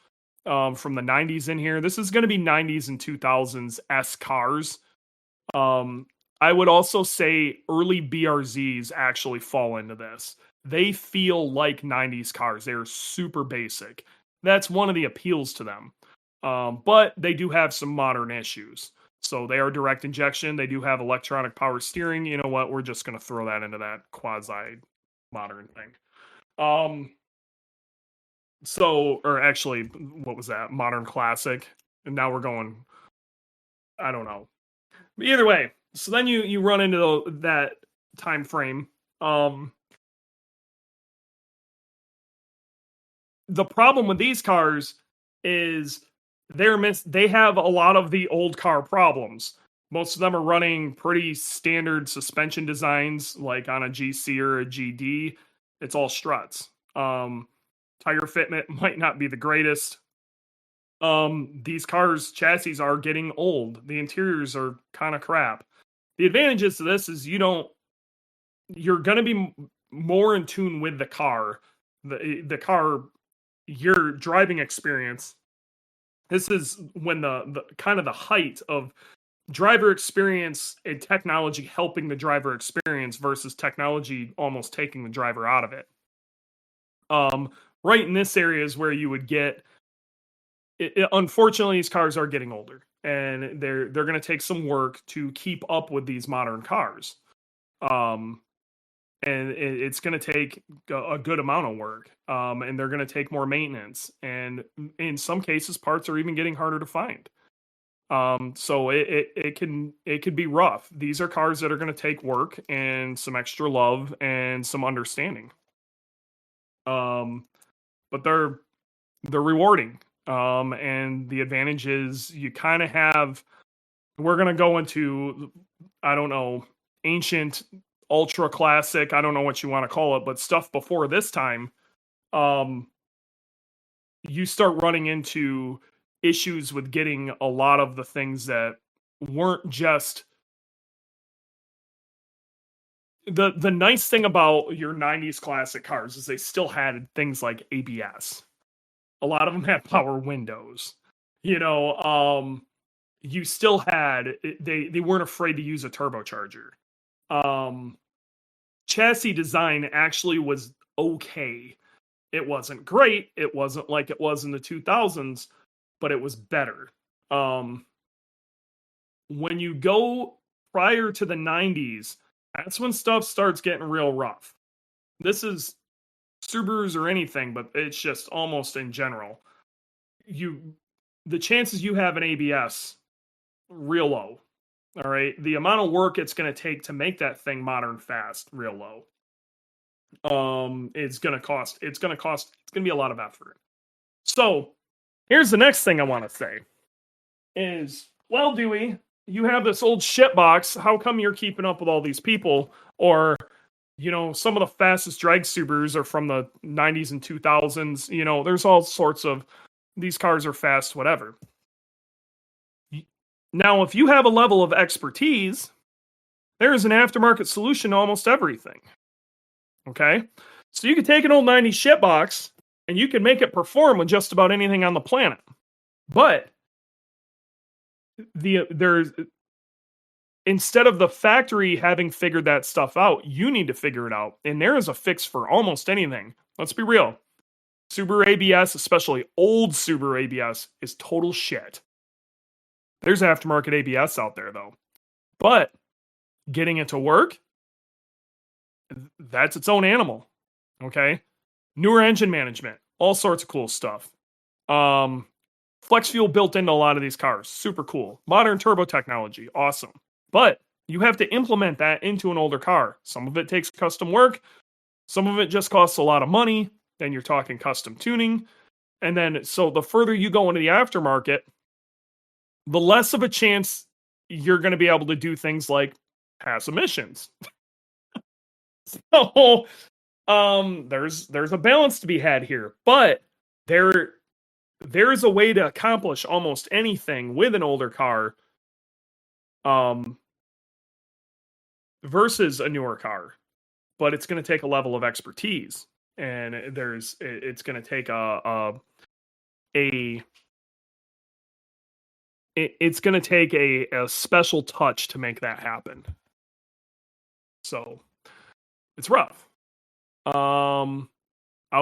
[SPEAKER 1] from the 90s in here. This is going to be 90s and 2000s S cars. I would also say early BRZs actually fall into this. They feel like 90s cars. They're super basic. That's one of the appeals to them. But they do have some modern issues. So they are direct injection. They do have electronic power steering. You know what? We're just going to throw that into that quasi modern thing. Or actually, what was that? Modern classic. And now we're going, I don't know. But either way, so then you run into that time frame. The problem with these cars is they have a lot of the old car problems. Most of them are running pretty standard suspension designs, like on a GC or a GD. It's all struts. Tire fitment might not be the greatest. These cars' chassis are getting old. The interiors are kind of crap. The advantages to this is you're going to be more in tune with the car. The car, your driving experience. This is when the kind of the height of driver experience and technology helping the driver experience versus technology almost taking the driver out of it. Right in this area is where you would get. Unfortunately, these cars are getting older, and they're going to take some work to keep up with these modern cars. And it's going to take a good amount of work. And they're going to take more maintenance, and in some cases, parts are even getting harder to find. So it could be rough. These are cars that are going to take work and some extra love and some understanding. But they're rewarding. And the advantage is you kind of have, we're going to go into, I don't know, ancient, ultra classic, I don't know what you want to call it, but stuff before this time, you start running into issues with getting a lot of the things that weren't just the nice thing about your 90s classic cars is they still had things like ABS. A lot of them had power windows. You still had, they weren't afraid to use a turbocharger. Chassis design actually was okay. It wasn't great. It wasn't like it was in the 2000s, but it was better. When you go prior to the 90s, that's when stuff starts getting real rough. This is Subarus or anything, but it's just almost in general. The chances you have an ABS, real low. All right. The amount of work it's going to take to make that thing modern fast, real low. It's going to be a lot of effort. So here's the next thing I want to say is, well, Dewey, you have this old shit box. How come you're keeping up with all these people? Or, some of the fastest drag Subarus are from the 90s and 2000s. There's all sorts of, these cars are fast, whatever. Now, if you have a level of expertise, there is an aftermarket solution to almost everything. Okay? So you could take an old 90s shitbox and you can make it perform with just about anything on the planet. But instead of the factory having figured that stuff out, you need to figure it out. And there is a fix for almost anything. Let's be real. Subaru ABS, especially old Subaru ABS, is total shit. There's aftermarket ABS out there, though. But getting it to work, that's its own animal. Okay? Newer engine management, all sorts of cool stuff. Flex fuel built into a lot of these cars, super cool. Modern turbo technology, awesome. But You have to implement that into an older car. Some of it takes custom work. Some of it just costs a lot of money. Then you're talking custom tuning. And then, so the further you go into the aftermarket, the less of a chance you're going to be able to do things like pass emissions. So, there's a balance to be had here, but there's a way to accomplish almost anything with an older car, versus a newer car, but it's going to take a level of expertise, and it's going to take it's going to take a special touch to make that happen. So it's rough. I'll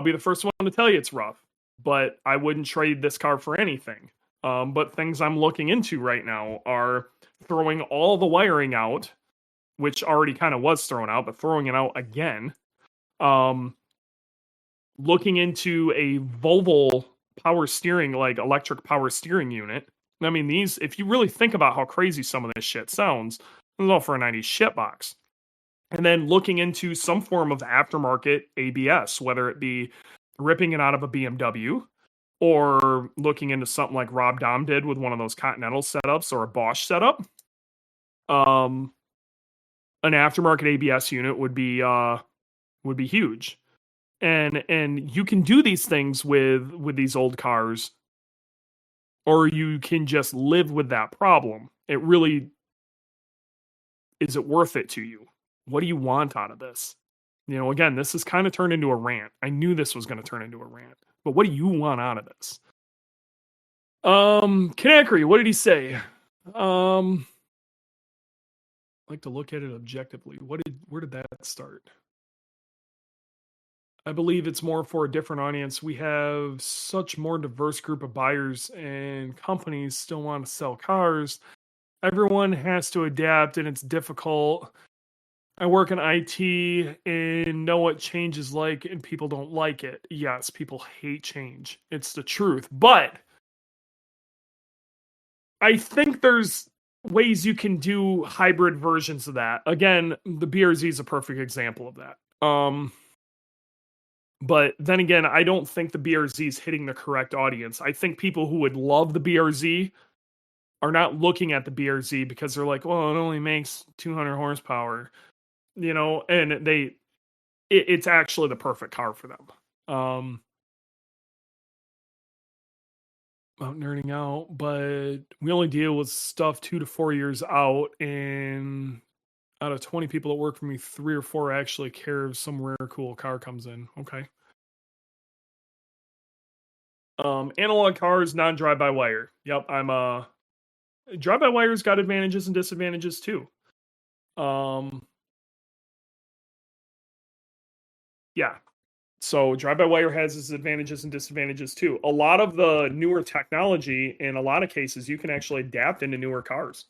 [SPEAKER 1] be the first one to tell you it's rough, but I wouldn't trade this car for anything. But things I'm looking into right now are throwing all the wiring out, which already kind of was thrown out, but throwing it out again. Looking into a Volvo power steering, like electric power steering unit. I mean, these, if you really think about how crazy some of this shit sounds, it's all for a 90s shitbox. And then looking into some form of aftermarket ABS, whether it be ripping it out of a BMW, or looking into something like Rob Dahm did with one of those Continental setups or a Bosch setup. An aftermarket ABS unit would be huge. And you can do these things with these old cars, or you can just live with that problem. It really, is it worth it to you? What do you want out of this? You know, again, this has kind of turned into a rant. I knew this was going to turn into a rant, but what do you want out of this? Kanakry, what did he say? I like to look at it objectively. Where did that start? I believe it's more for a different audience. We have such more diverse group of buyers, and companies still want to sell cars. Everyone has to adapt, and it's difficult. I work in IT and know what change is like, and people don't like it. Yes, people hate change. It's the truth. But I think there's ways you can do hybrid versions of that. Again, the BRZ is a perfect example of that. But then again, I don't think the BRZ is hitting the correct audience. I think people who would love the BRZ are not looking at the BRZ because they're like, well, it only makes 200 horsepower, you know, and it's actually the perfect car for them. About nerding out, but we only deal with stuff 2 to 4 years out, and out of 20 people that work for me, 3 or 4 actually care if some rare cool car comes in. Okay. Analog cars, non-drive-by-wire. Yep, I'm drive-by-wire's got advantages and disadvantages too. Yeah. So drive-by-wire has its advantages and disadvantages too. A lot of the newer technology, in a lot of cases, you can actually adapt into newer cars.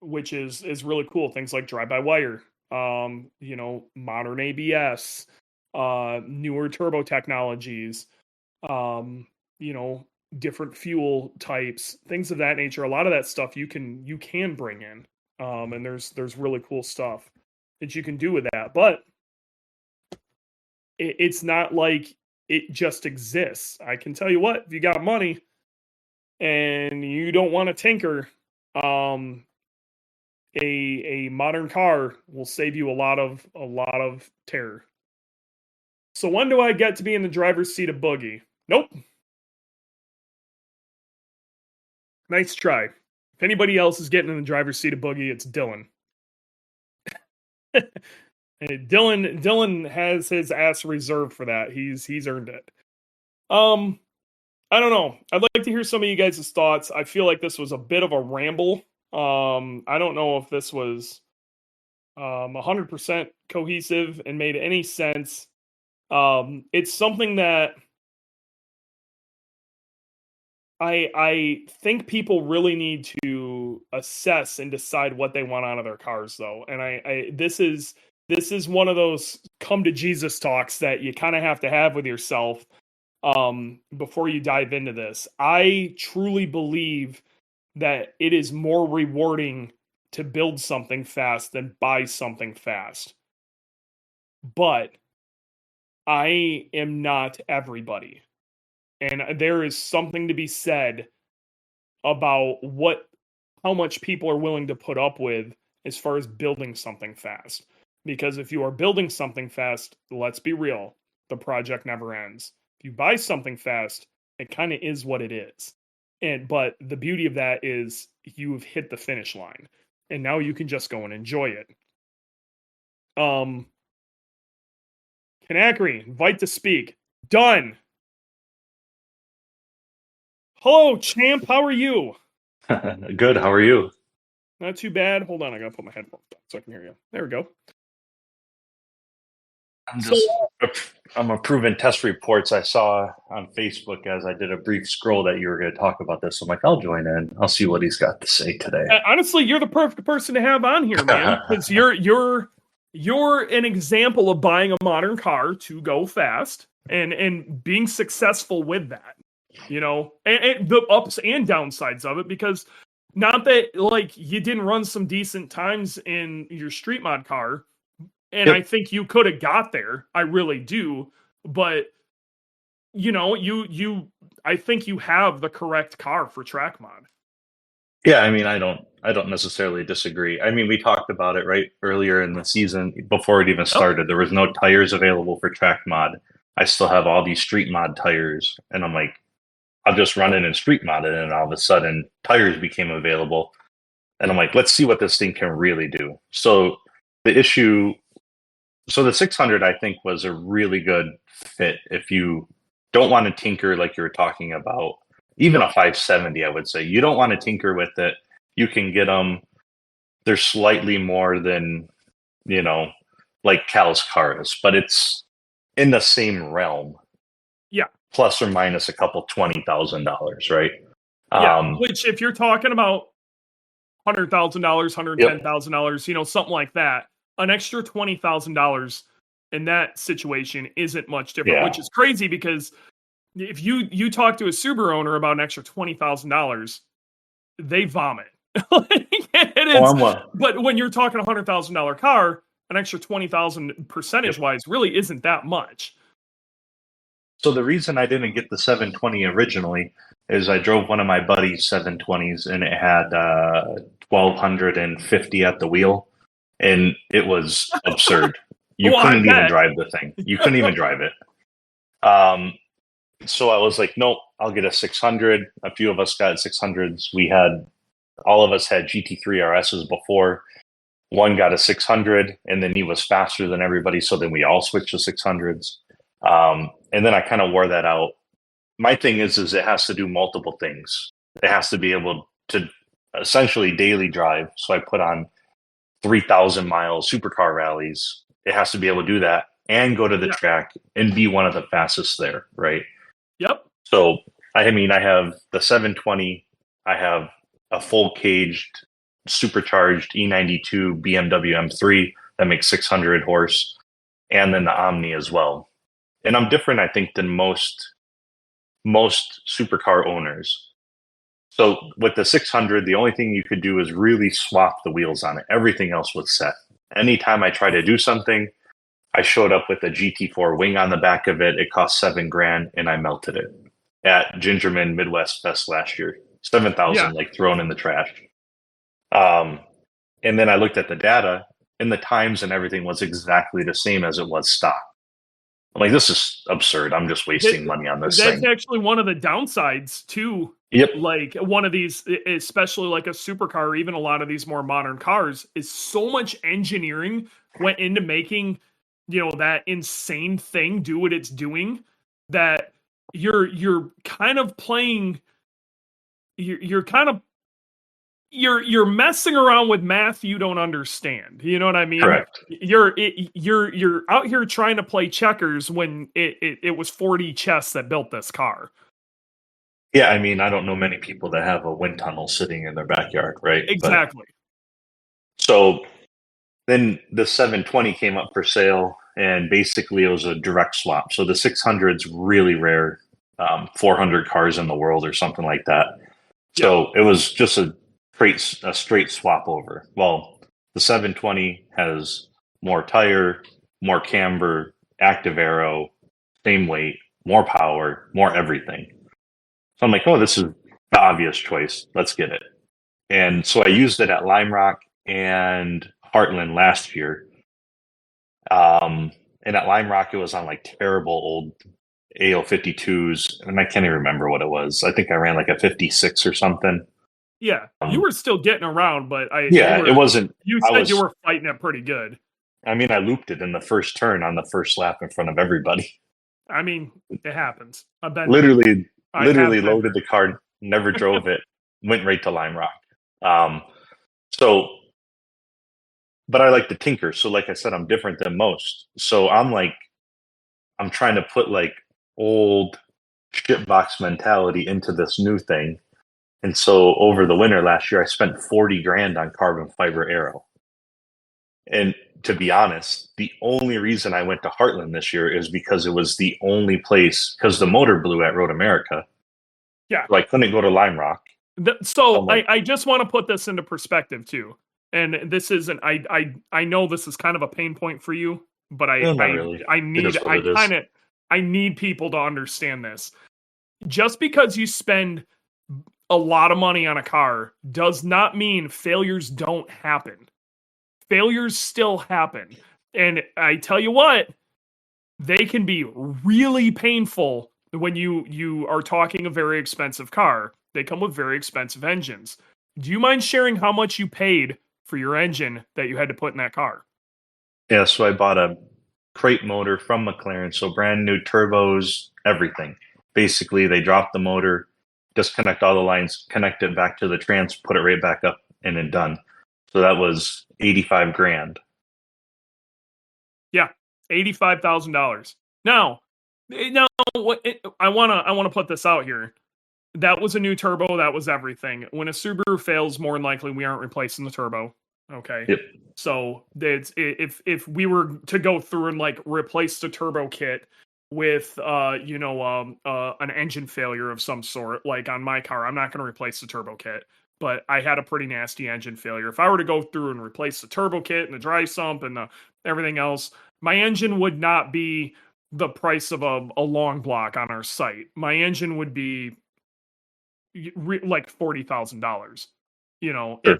[SPEAKER 1] Which is really cool. Things like drive-by-wire, you know, modern ABS, newer turbo technologies, you know, different fuel types, things of that nature. A lot of that stuff you can bring in, and there's really cool stuff that you can do with that. But it's not like it just exists. I can tell you what, if you got money and you don't want to tinker, a modern car will save you a lot of terror. So when do I get to be in the driver's seat of Boogie? Nope. Nice try. If anybody else is getting in the driver's seat of Boogie, it's Dylan. Dylan has his ass reserved for that. He's earned it. I don't know. I'd like to hear some of you guys' thoughts. I feel like this was a bit of a ramble. I don't know if this was 100% cohesive and made any sense. It's something that I think people really need to assess and decide what they want out of their cars, though. And this is one of those come to Jesus talks that you kind of have to have with yourself before you dive into this. I truly believe that it is more rewarding to build something fast than buy something fast. But I am not everybody. And there is something to be said about how much people are willing to put up with as far as building something fast. Because if you are building something fast, let's be real, the project never ends. If you buy something fast, it kind of is what it is. But the beauty of that is you've hit the finish line, and now you can just go and enjoy it. Kanakry, invite to speak. Done. Hello, champ. How are you?
[SPEAKER 2] Good. How are you?
[SPEAKER 1] Not too bad. Hold on, I gotta put my headphones on so I can hear you. There we go.
[SPEAKER 2] I'm approving test reports I saw on Facebook as I did a brief scroll that you were going to talk about this. So I'm like, I'll join in. I'll see what he's got to say today.
[SPEAKER 1] Honestly, you're the perfect person to have on here, man, because you're an example of buying a modern car to go fast and being successful with that. You know, and the ups and downsides of it, because not that like you didn't run some decent times in your street mod car. And yep. I think you could have got there. I really do. But you know, I think you have the correct car for track mod.
[SPEAKER 2] Yeah, I mean, I don't necessarily disagree. I mean, we talked about it right earlier in the season before it even started. There was no tires available for track mod. I still have all these street mod tires, and I'm like, I'll just run in and street mod it, and all of a sudden tires became available. And I'm like, let's see what this thing can really do. So the 600, I think, was a really good fit if you don't want to tinker like you were talking about. Even a 570, I would say. You don't want to tinker with it. You can get them. They're slightly more than, you know, like Cal's cars, but it's in the same realm.
[SPEAKER 1] Yeah.
[SPEAKER 2] Plus or minus a couple $20,000, right?
[SPEAKER 1] Yeah, which if you're talking about $100,000, $110,000, you know, something like that, an extra $20,000 in that situation isn't much different, which is crazy because if you talk to a Subaru owner about an extra $20,000, they vomit. But when you're talking $100,000 car, an extra 20,000 percentage wise really isn't that much.
[SPEAKER 2] So the reason I didn't get the 720 originally is I drove one of my buddy's 720s and it had 1,250 at the wheel. And it was absurd. You couldn't even drive the thing. You couldn't even drive it. So I was like, nope, I'll get a 600. A few of us got 600s. All of us had GT3 RSs before. One got a 600, and then he was faster than everybody. So then we all switched to 600s. And then I kind of wore that out. My thing is it has to do multiple things. It has to be able to essentially daily drive. So I put on 3,000 mile supercar rallies. It has to be able to do that and go to the track and be one of the fastest there, right?
[SPEAKER 1] Yep.
[SPEAKER 2] So, I mean, I have the 720. I have a full caged, supercharged E92 BMW M3 that makes 600 horse, and then the Omni as well. And I'm different, I think, than most supercar owners. So with the 600, the only thing you could do is really swap the wheels on it. Everything else was set. Anytime I try to do something, I showed up with a GT4 wing on the back of it. It cost $7,000, and I melted it at Gingerman Midwest Fest last year. 7,000, like thrown in the trash. And then I looked at the data, and the times and everything was exactly the same as it was stock. I'm like, this is absurd. I'm just wasting money on this thing.
[SPEAKER 1] That's actually one of the downsides too.
[SPEAKER 2] Yep.
[SPEAKER 1] Like one of these, especially like a supercar, or even a lot of these more modern cars, is so much engineering went into making, you know, that insane thing do what it's doing, that you're kind of playing, you're messing around with math you don't understand. You know what I mean?
[SPEAKER 2] Correct.
[SPEAKER 1] You're out here trying to play checkers when it was 4D chess that built this car.
[SPEAKER 2] Yeah, I mean, I don't know many people that have a wind tunnel sitting in their backyard, right?
[SPEAKER 1] Exactly.
[SPEAKER 2] So then the 720 came up for sale, and basically it was a direct swap. So the 600's really rare, 400 cars in the world or something like that. So it was just straight swap over. Well, the 720 has more tire, more camber, active aero, same weight, more power, more everything. So I'm like, oh, this is the obvious choice. Let's get it. And so I used it at Lime Rock and Heartland last year. And at Lime Rock, it was on like terrible old AO52s, and I can't even remember what it was. I think I ran like a 56 or something.
[SPEAKER 1] Yeah, you were still getting around, but
[SPEAKER 2] it wasn't.
[SPEAKER 1] You said you were fighting it pretty good.
[SPEAKER 2] I mean, I looped it in the first turn on the first lap in front of everybody.
[SPEAKER 1] I mean, it happens. I've been
[SPEAKER 2] literally loaded the car, never drove it, went right to Lime Rock. But I like to tinker. So like I said, I'm different than most. So I'm trying to put like old shitbox mentality into this new thing. And so over the winter last year, I spent $40,000 on carbon fiber aero. And to be honest, the only reason I went to Heartland this year is because it was the only place, because the motor blew at Road America.
[SPEAKER 1] Yeah.
[SPEAKER 2] So I couldn't go to Lime Rock.
[SPEAKER 1] I just want to put this into perspective too. And this isn't, I know this is kind of a pain point for you, but I need people to understand this. Just because you spend a lot of money on a car does not mean failures don't happen. Failures still happen. And I tell you what, they can be really painful when you are talking a very expensive car. They come with very expensive engines. Do you mind sharing how much you paid for your engine that you had to put in that car?
[SPEAKER 2] Yeah, so I bought a crate motor from McLaren, so brand new turbos, everything. Basically, they dropped the motor, disconnect all the lines, connect it back to the trans, put it right back up, and then done. So that was $85,000.
[SPEAKER 1] Yeah, $85,000. Now, I wanna put this out here. That was a new turbo. That was everything. When a Subaru fails, more than likely we aren't replacing the turbo. Okay.
[SPEAKER 2] Yep.
[SPEAKER 1] So if we were to go through and like replace the turbo kit with an engine failure of some sort, like on my car, I'm not going to replace the turbo kit. But I had a pretty nasty engine failure. If I were to go through and replace the turbo kit and the dry sump and everything else, my engine would not be the price of a long block on our site. My engine would be like $40,000,
[SPEAKER 2] Sure.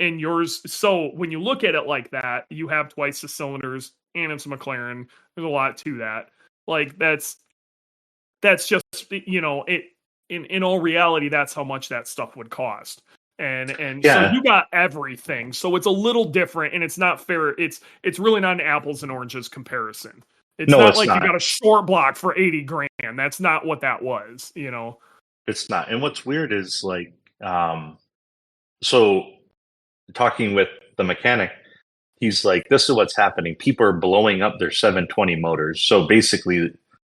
[SPEAKER 1] And yours. So when you look at it like that, you have twice the cylinders and it's a McLaren. There's a lot to that. Like that's just, it in all reality, that's how much that stuff would cost. And
[SPEAKER 2] Yeah.
[SPEAKER 1] So you got everything. So it's a little different and it's not fair. It's really not an apples and oranges comparison. It's not like you got a short block for $80,000. That's not what that was,
[SPEAKER 2] It's not. And what's weird is like, so talking with the mechanic, he's like, this is what's happening. People are blowing up their 720 motors. So basically,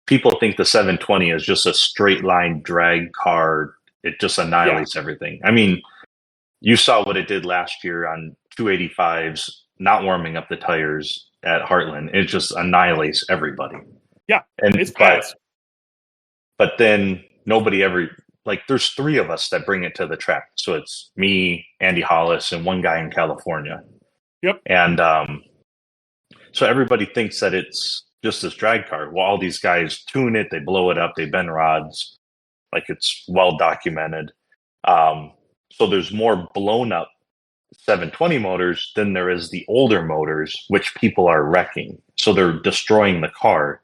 [SPEAKER 2] people think the 720 is just a straight line drag car. It just annihilates everything. I mean, you saw what it did last year on 285s, not warming up the tires at Heartland. It just annihilates everybody.
[SPEAKER 1] Yeah,
[SPEAKER 2] and
[SPEAKER 1] it's fast.
[SPEAKER 2] But then nobody ever, like, there's three of us that bring it to the track. So it's me, Andy Hollis, and one guy in California.
[SPEAKER 1] Yep.
[SPEAKER 2] And so everybody thinks that it's just this drag car. Well, all these guys tune it, they blow it up, they bend rods, like it's well documented. So there's more blown up 720 motors than there is the older motors, which people are wrecking. So they're destroying the car.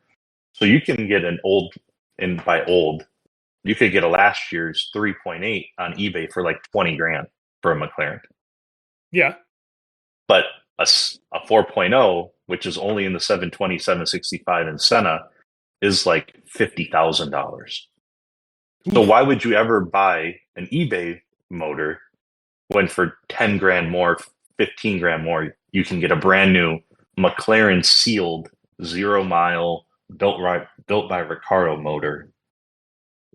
[SPEAKER 2] So you can get an old, and by old, you could get a last year's 3.8 on eBay for like $20,000 for a McLaren.
[SPEAKER 1] Yeah.
[SPEAKER 2] But a 4.0, which is only in the 720, 765 and Senna, is like $50,000. So why would you ever buy an eBay motor when for $10,000 more, $15,000 more, you can get a brand new McLaren sealed 0 mile built by Ricardo motor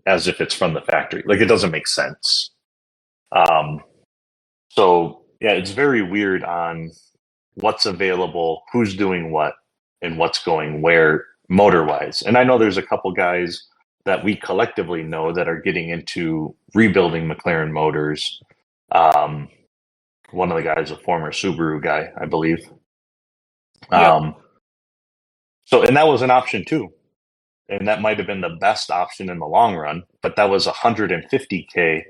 [SPEAKER 2] as if it's from the factory? Like, it doesn't make sense. So yeah, it's very weird on what's available, who's doing what, and what's going where motor wise. And I know there's a couple guys that we collectively know that are getting into rebuilding McLaren motors. One of the guys, a former Subaru guy, I believe.
[SPEAKER 1] Yep.
[SPEAKER 2] And that was an option too. And that might have been the best option in the long run, but that was 150K,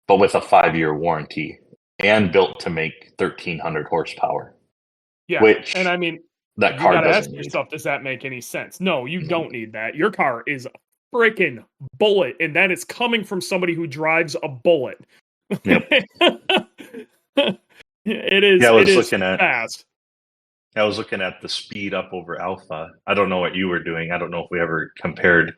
[SPEAKER 2] but with a 5-year warranty and built to make 1,300 horsepower,
[SPEAKER 1] Yeah.
[SPEAKER 2] which
[SPEAKER 1] And I mean,
[SPEAKER 2] that
[SPEAKER 1] you
[SPEAKER 2] car
[SPEAKER 1] got to ask
[SPEAKER 2] doesn't need.
[SPEAKER 1] yourself, does that make any sense? No, you don't need that. Your car is a freaking bullet, and that is coming from somebody who drives a bullet.
[SPEAKER 2] Yep.
[SPEAKER 1] It is.
[SPEAKER 2] Yeah,
[SPEAKER 1] It is fast.
[SPEAKER 2] I was looking at the speed up over Alpha. I don't know what you were doing. I don't know if we ever compared,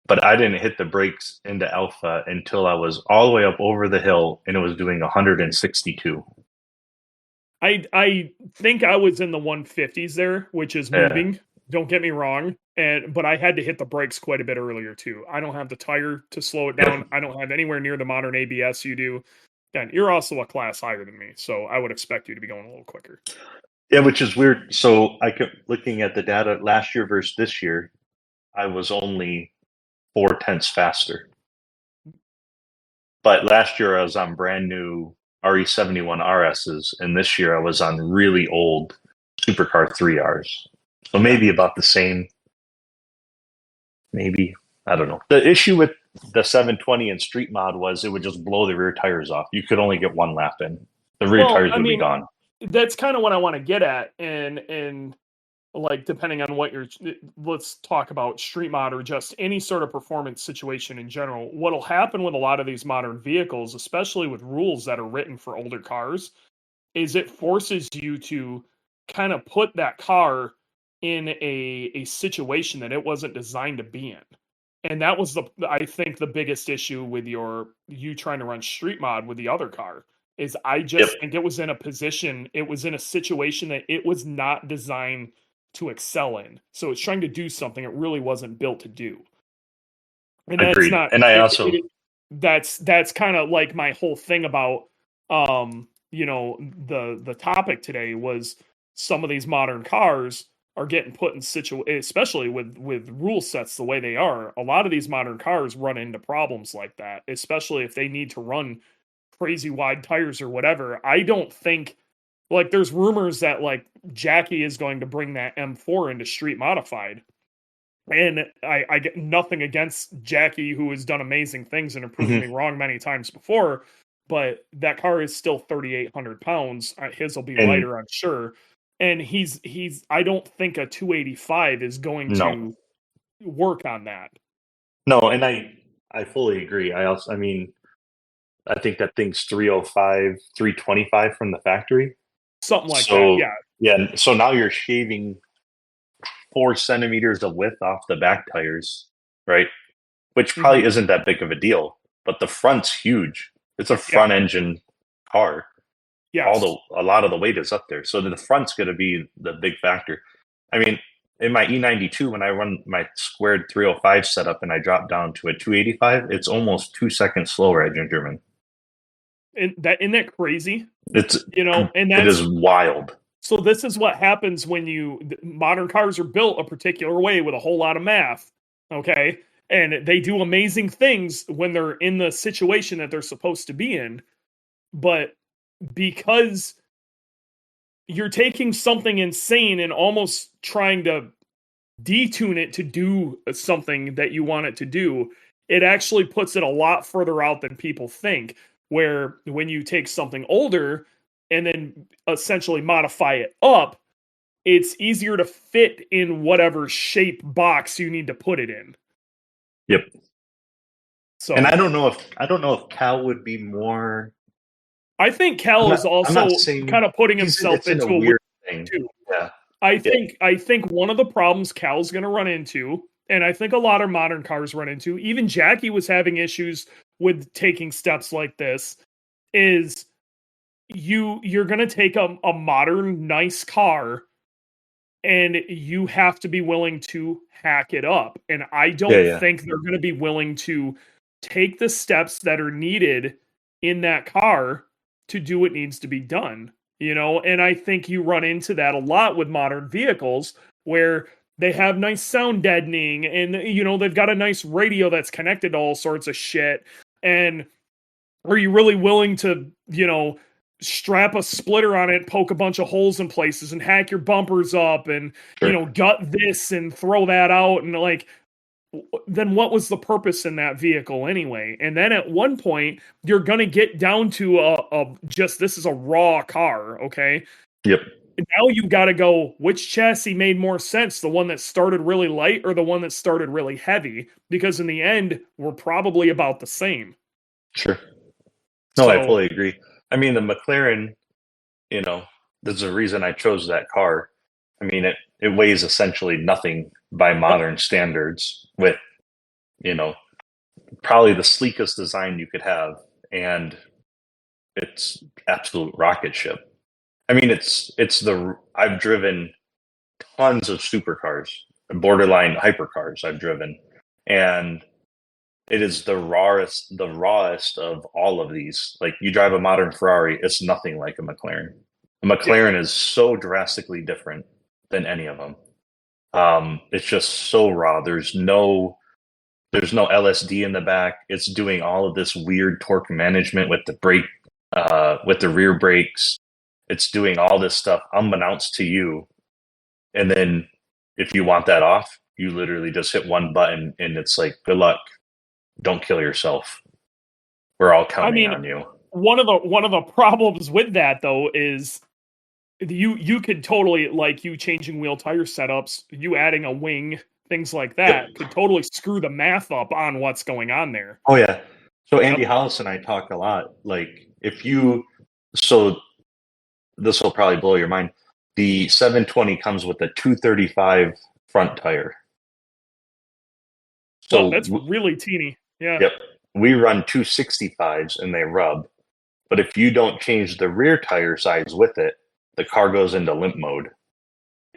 [SPEAKER 2] but I didn't hit the brakes into Alpha until I was all the way up over the hill, and it was doing 162.
[SPEAKER 1] I think I was in the 150s there, which is moving. Don't get me wrong, but I had to hit the brakes quite a bit earlier too. I don't have the tire to slow it down.
[SPEAKER 2] Yep.
[SPEAKER 1] I don't have anywhere near the modern ABS you do. And you're also a class higher than me, so I would expect you to be going a little quicker.
[SPEAKER 2] Yeah, which is weird. So I kept looking at the data last year versus this year. I was only 0.4 faster. But last year I was on brand new RE71 RSs, and this year I was on really old Supercar 3Rs. So maybe about the same. Maybe. I don't know. The issue with the 720 and Street Mod was it would just blow the rear tires off. You could only get one lap in. The rear tires would be gone.
[SPEAKER 1] That's kind of what I want to get at, and like depending on what let's talk about Street Mod or just any sort of performance situation in general. What'll happen with a lot of these modern vehicles, especially with rules that are written for older cars, is it forces you to kind of put that car in a situation that it wasn't designed to be in. And that was I think the biggest issue with you trying to run Street Mod with the other car is I just think it was in a situation that it was not designed to excel in. So it's trying to do something it really wasn't built to do. And
[SPEAKER 2] Agreed.
[SPEAKER 1] that's not,
[SPEAKER 2] and I also,
[SPEAKER 1] that's kind of like my whole thing about, the topic today was some of these modern cars are getting put in especially with rule sets the way they are. A lot of these modern cars run into problems like that, especially if they need to run crazy wide tires or whatever. I don't think, like, there's rumors that like Jackie is going to bring that M4 into street modified. And I get nothing against Jackie, who has done amazing things and have proven me wrong many times before, but that car is still 3,800 pounds. His will be lighter, I'm sure. And I don't think a 285 is going to work on that.
[SPEAKER 2] No, and I fully agree. I think that thing's 305, 325 from the factory.
[SPEAKER 1] Something like that, yeah.
[SPEAKER 2] Yeah, so now you're shaving 4 centimeters of width off the back tires, right? Which probably isn't that big of a deal, but the front's huge. It's a front engine car.
[SPEAKER 1] Yes.
[SPEAKER 2] A lot of the weight is up there. So the front's going to be the big factor. I mean, in my E92, when I run my squared 305 setup and I drop down to a 285, it's almost 2 seconds slower at Gingerman.
[SPEAKER 1] Isn't that crazy?
[SPEAKER 2] It is wild.
[SPEAKER 1] So this is what happens when modern cars are built a particular way with a whole lot of math, okay? And they do amazing things when they're in the situation that they're supposed to be in. But because you're taking something insane and almost trying to detune it to do something that you want it to do, it actually puts it a lot further out than people think. Where when you take something older and then essentially modify it up, it's easier to fit in whatever shape box you need to put it in.
[SPEAKER 2] Yep.
[SPEAKER 1] So,
[SPEAKER 2] and I don't know if Cal would be more.
[SPEAKER 1] I think Cal is also kind of putting himself into a weird
[SPEAKER 2] thing
[SPEAKER 1] too.
[SPEAKER 2] Yeah.
[SPEAKER 1] I think one of the problems Cal's going to run into, and I think a lot of modern cars run into, even Jackie was having issues with taking steps like this, is you're going to take a modern, nice car, and you have to be willing to hack it up. And I don't think they're going to be willing to take the steps that are needed in that car to do what needs to be done, and I think you run into that a lot with modern vehicles where they have nice sound deadening and, they've got a nice radio that's connected to all sorts of shit. And Are you really willing to, strap a splitter on it, poke a bunch of holes in places and hack your bumpers up and,
[SPEAKER 2] Sure.
[SPEAKER 1] gut this and throw that out? And like, then what was the purpose in that vehicle anyway? And then at one point, you're going to get down to this is a raw car. Okay.
[SPEAKER 2] Yep.
[SPEAKER 1] Now you got to go, which chassis made more sense? The one that started really light or the one that started really heavy? Because in the end, we're probably about the same.
[SPEAKER 2] Sure. No, I fully agree. I mean, the McLaren, there's a reason I chose that car. I mean, it weighs essentially nothing by modern standards with, probably the sleekest design you could have. And it's absolute rocket ship. I mean, I've driven tons of supercars, borderline hypercars I've driven, and it is the rawest of all of these. Like, you drive a modern Ferrari, it's nothing like a McLaren. A McLaren is so drastically different than any of them. It's just so raw. There's no LSD in the back. It's doing all of this weird torque management with the with the rear brakes. It's doing all this stuff unbeknownst to you. And then if you want that off, you literally just hit one button and it's like, good luck. Don't kill yourself. We're all counting on you.
[SPEAKER 1] One of the problems with that though is you could totally, like, you changing wheel tire setups, you adding a wing, things like that could totally screw the math up on what's going on there.
[SPEAKER 2] Oh yeah. So Andy Hollis and I talk a lot. Like, so this will probably blow your mind. The 720 comes with a 235 front tire. So
[SPEAKER 1] that's really teeny. Yeah.
[SPEAKER 2] Yep. We run 265s and they rub. But if you don't change the rear tire size with it, the car goes into limp mode.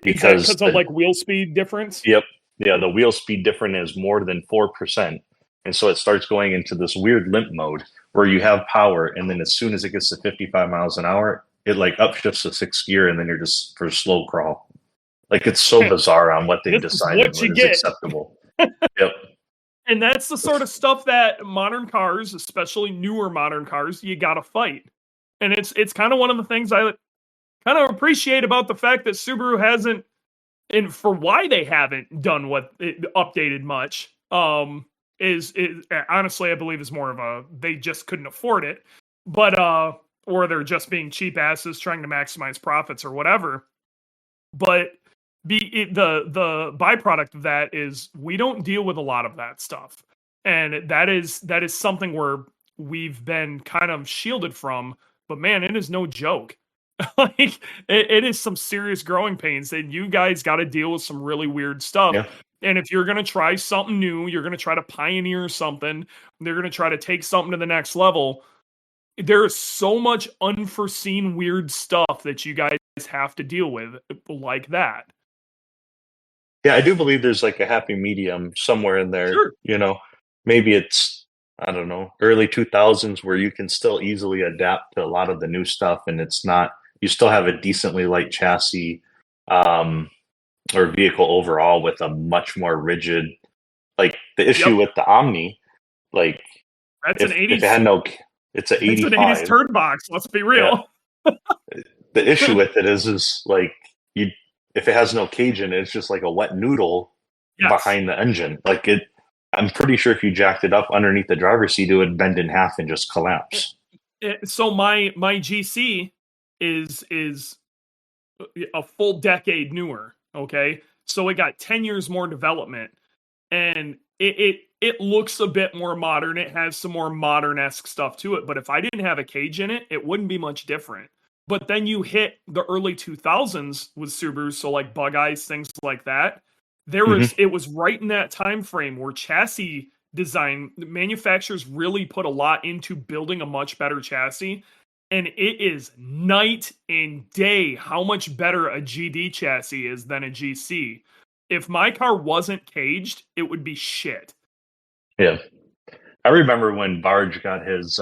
[SPEAKER 1] Because of like wheel speed difference?
[SPEAKER 2] Yep. Yeah, the wheel speed difference is more than 4%. And so it starts going into this weird limp mode where you have power, and then as soon as it gets to 55 miles an hour, it like upshifts to sixth gear, and then you're just for slow crawl. Like, it's so bizarre on what they've decided is acceptable. Yep.
[SPEAKER 1] And that's the sort of stuff that modern cars, especially newer modern cars, you gotta fight. And it's kind of one of the things I kind of appreciate about the fact that Subaru hasn't, and for why they haven't done updated much, is honestly, I believe is more of they just couldn't afford it, but or they're just being cheap asses trying to maximize profits or whatever. But the byproduct of that is we don't deal with a lot of that stuff, and that is something where we've been kind of shielded from. But man, it is no joke. Like, it is some serious growing pains, and you guys got to deal with some really weird stuff.
[SPEAKER 2] Yeah.
[SPEAKER 1] And if you're going to try something new, you're going to try to pioneer something, they're going to try to take something to the next level. There is so much unforeseen weird stuff that you guys have to deal with like that.
[SPEAKER 2] Yeah, I do believe there's like a happy medium somewhere in there.
[SPEAKER 1] Sure.
[SPEAKER 2] Maybe it's, I don't know, early 2000s where you can still easily adapt to a lot of the new stuff, and it's not, you still have a decently light chassis or vehicle overall with a much more rigid, like the issue with the Omni, like
[SPEAKER 1] that's an 80s.
[SPEAKER 2] If it had no, it's an 85.
[SPEAKER 1] It's an 80s turd box. Let's be real.
[SPEAKER 2] Yeah. The issue with it is like if it has no cage in it, it's just like a wet noodle behind the engine. Like I'm pretty sure if you jacked it up underneath the driver's seat, it would bend in half and just collapse.
[SPEAKER 1] So my GC is a full decade newer. Okay, so it got 10 years more development, and it looks a bit more modern. It has some more modern-esque stuff to it. But if I didn't have a cage in it, it wouldn't be much different. But then you hit the early 2000s with Subaru, so like Bug Eyes, things like that. It was right in that time frame where chassis design, manufacturers really put a lot into building a much better chassis. And it is night and day how much better a GD chassis is than a GC. If my car wasn't caged, it would be shit.
[SPEAKER 2] Yeah. I remember when Barge got his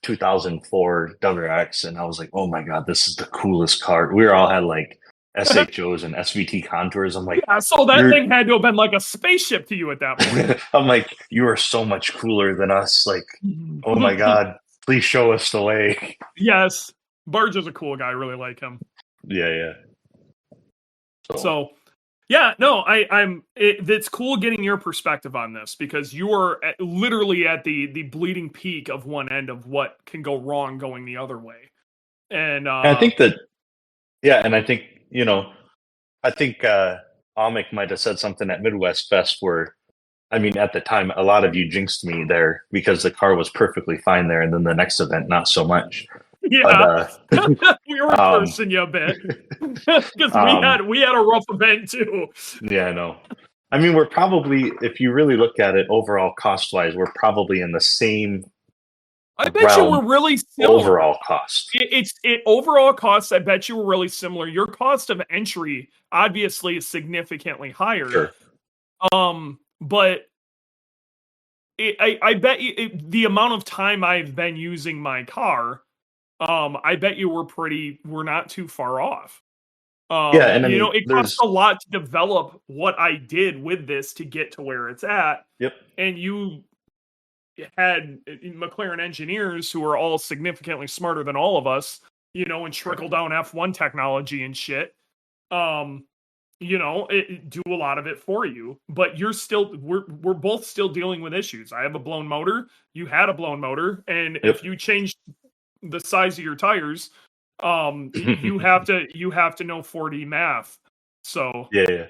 [SPEAKER 2] 2004 WRX, and I was like, oh my God, this is the coolest car. We all had like SHOs and SVT contours. I'm like,
[SPEAKER 1] yeah, so that thing had to have been like a spaceship to you at that point.
[SPEAKER 2] I'm like, you are so much cooler than us. Like, oh my God. Please show us the way.
[SPEAKER 1] Yes, Barge is a cool guy. I really like him.
[SPEAKER 2] Yeah.
[SPEAKER 1] So yeah, no, it's cool getting your perspective on this because you are literally at the bleeding peak of one end of what can go wrong going the other way. And
[SPEAKER 2] I think that, and I think, I think Amick might have said something at Midwest Fest where, I mean, at the time, a lot of you jinxed me there because the car was perfectly fine there, and then the next event, not so much.
[SPEAKER 1] Yeah, but, we were cursing you a bit because we had a rough event too.
[SPEAKER 2] Yeah, I know. I mean, we're probably, if you really look at it overall cost wise, we're probably in the same.
[SPEAKER 1] I bet you we're really similar.
[SPEAKER 2] Overall cost.
[SPEAKER 1] Overall cost. I bet you were really similar. Your cost of entry obviously is significantly higher.
[SPEAKER 2] Sure.
[SPEAKER 1] But I bet you the amount of time I've been using my car, I bet you we're not too far off.
[SPEAKER 2] And I mean,
[SPEAKER 1] it costs a lot to develop what I did with this to get to where it's at.
[SPEAKER 2] Yep.
[SPEAKER 1] And you had McLaren engineers who are all significantly smarter than all of us, and trickle down F1 technology and shit. Do a lot of it for you, but we're both still dealing with issues. I have a blown motor. You had a blown motor. And if you change the size of your tires, you have to know 4D math. So
[SPEAKER 2] yeah.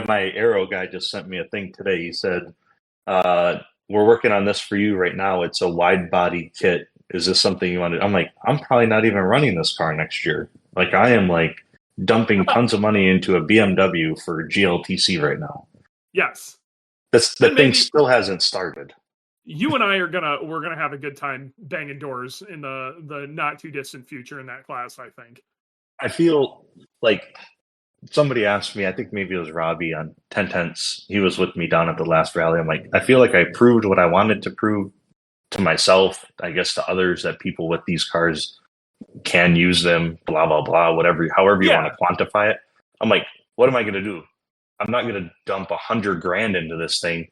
[SPEAKER 2] My aero guy just sent me a thing today. He said, we're working on this for you right now. It's a wide body kit. Is this something you want to? I'm like, I'm probably not even running this car next year. Like I am like dumping tons of money into a BMW for GLTC right now.
[SPEAKER 1] Yes.
[SPEAKER 2] The thing still hasn't started.
[SPEAKER 1] You and I we're gonna have a good time banging doors in the not too distant future in that class, I think.
[SPEAKER 2] I feel like somebody asked me, I think maybe it was Robbie on 10/10s. He was with me down at the last rally. I'm like, I feel like I proved what I wanted to prove to myself, I guess to others, that people with these cars can use them, blah, blah, blah, however you want to quantify it. I'm like, what am I going to do? I'm not going to dump $100,000 into this thing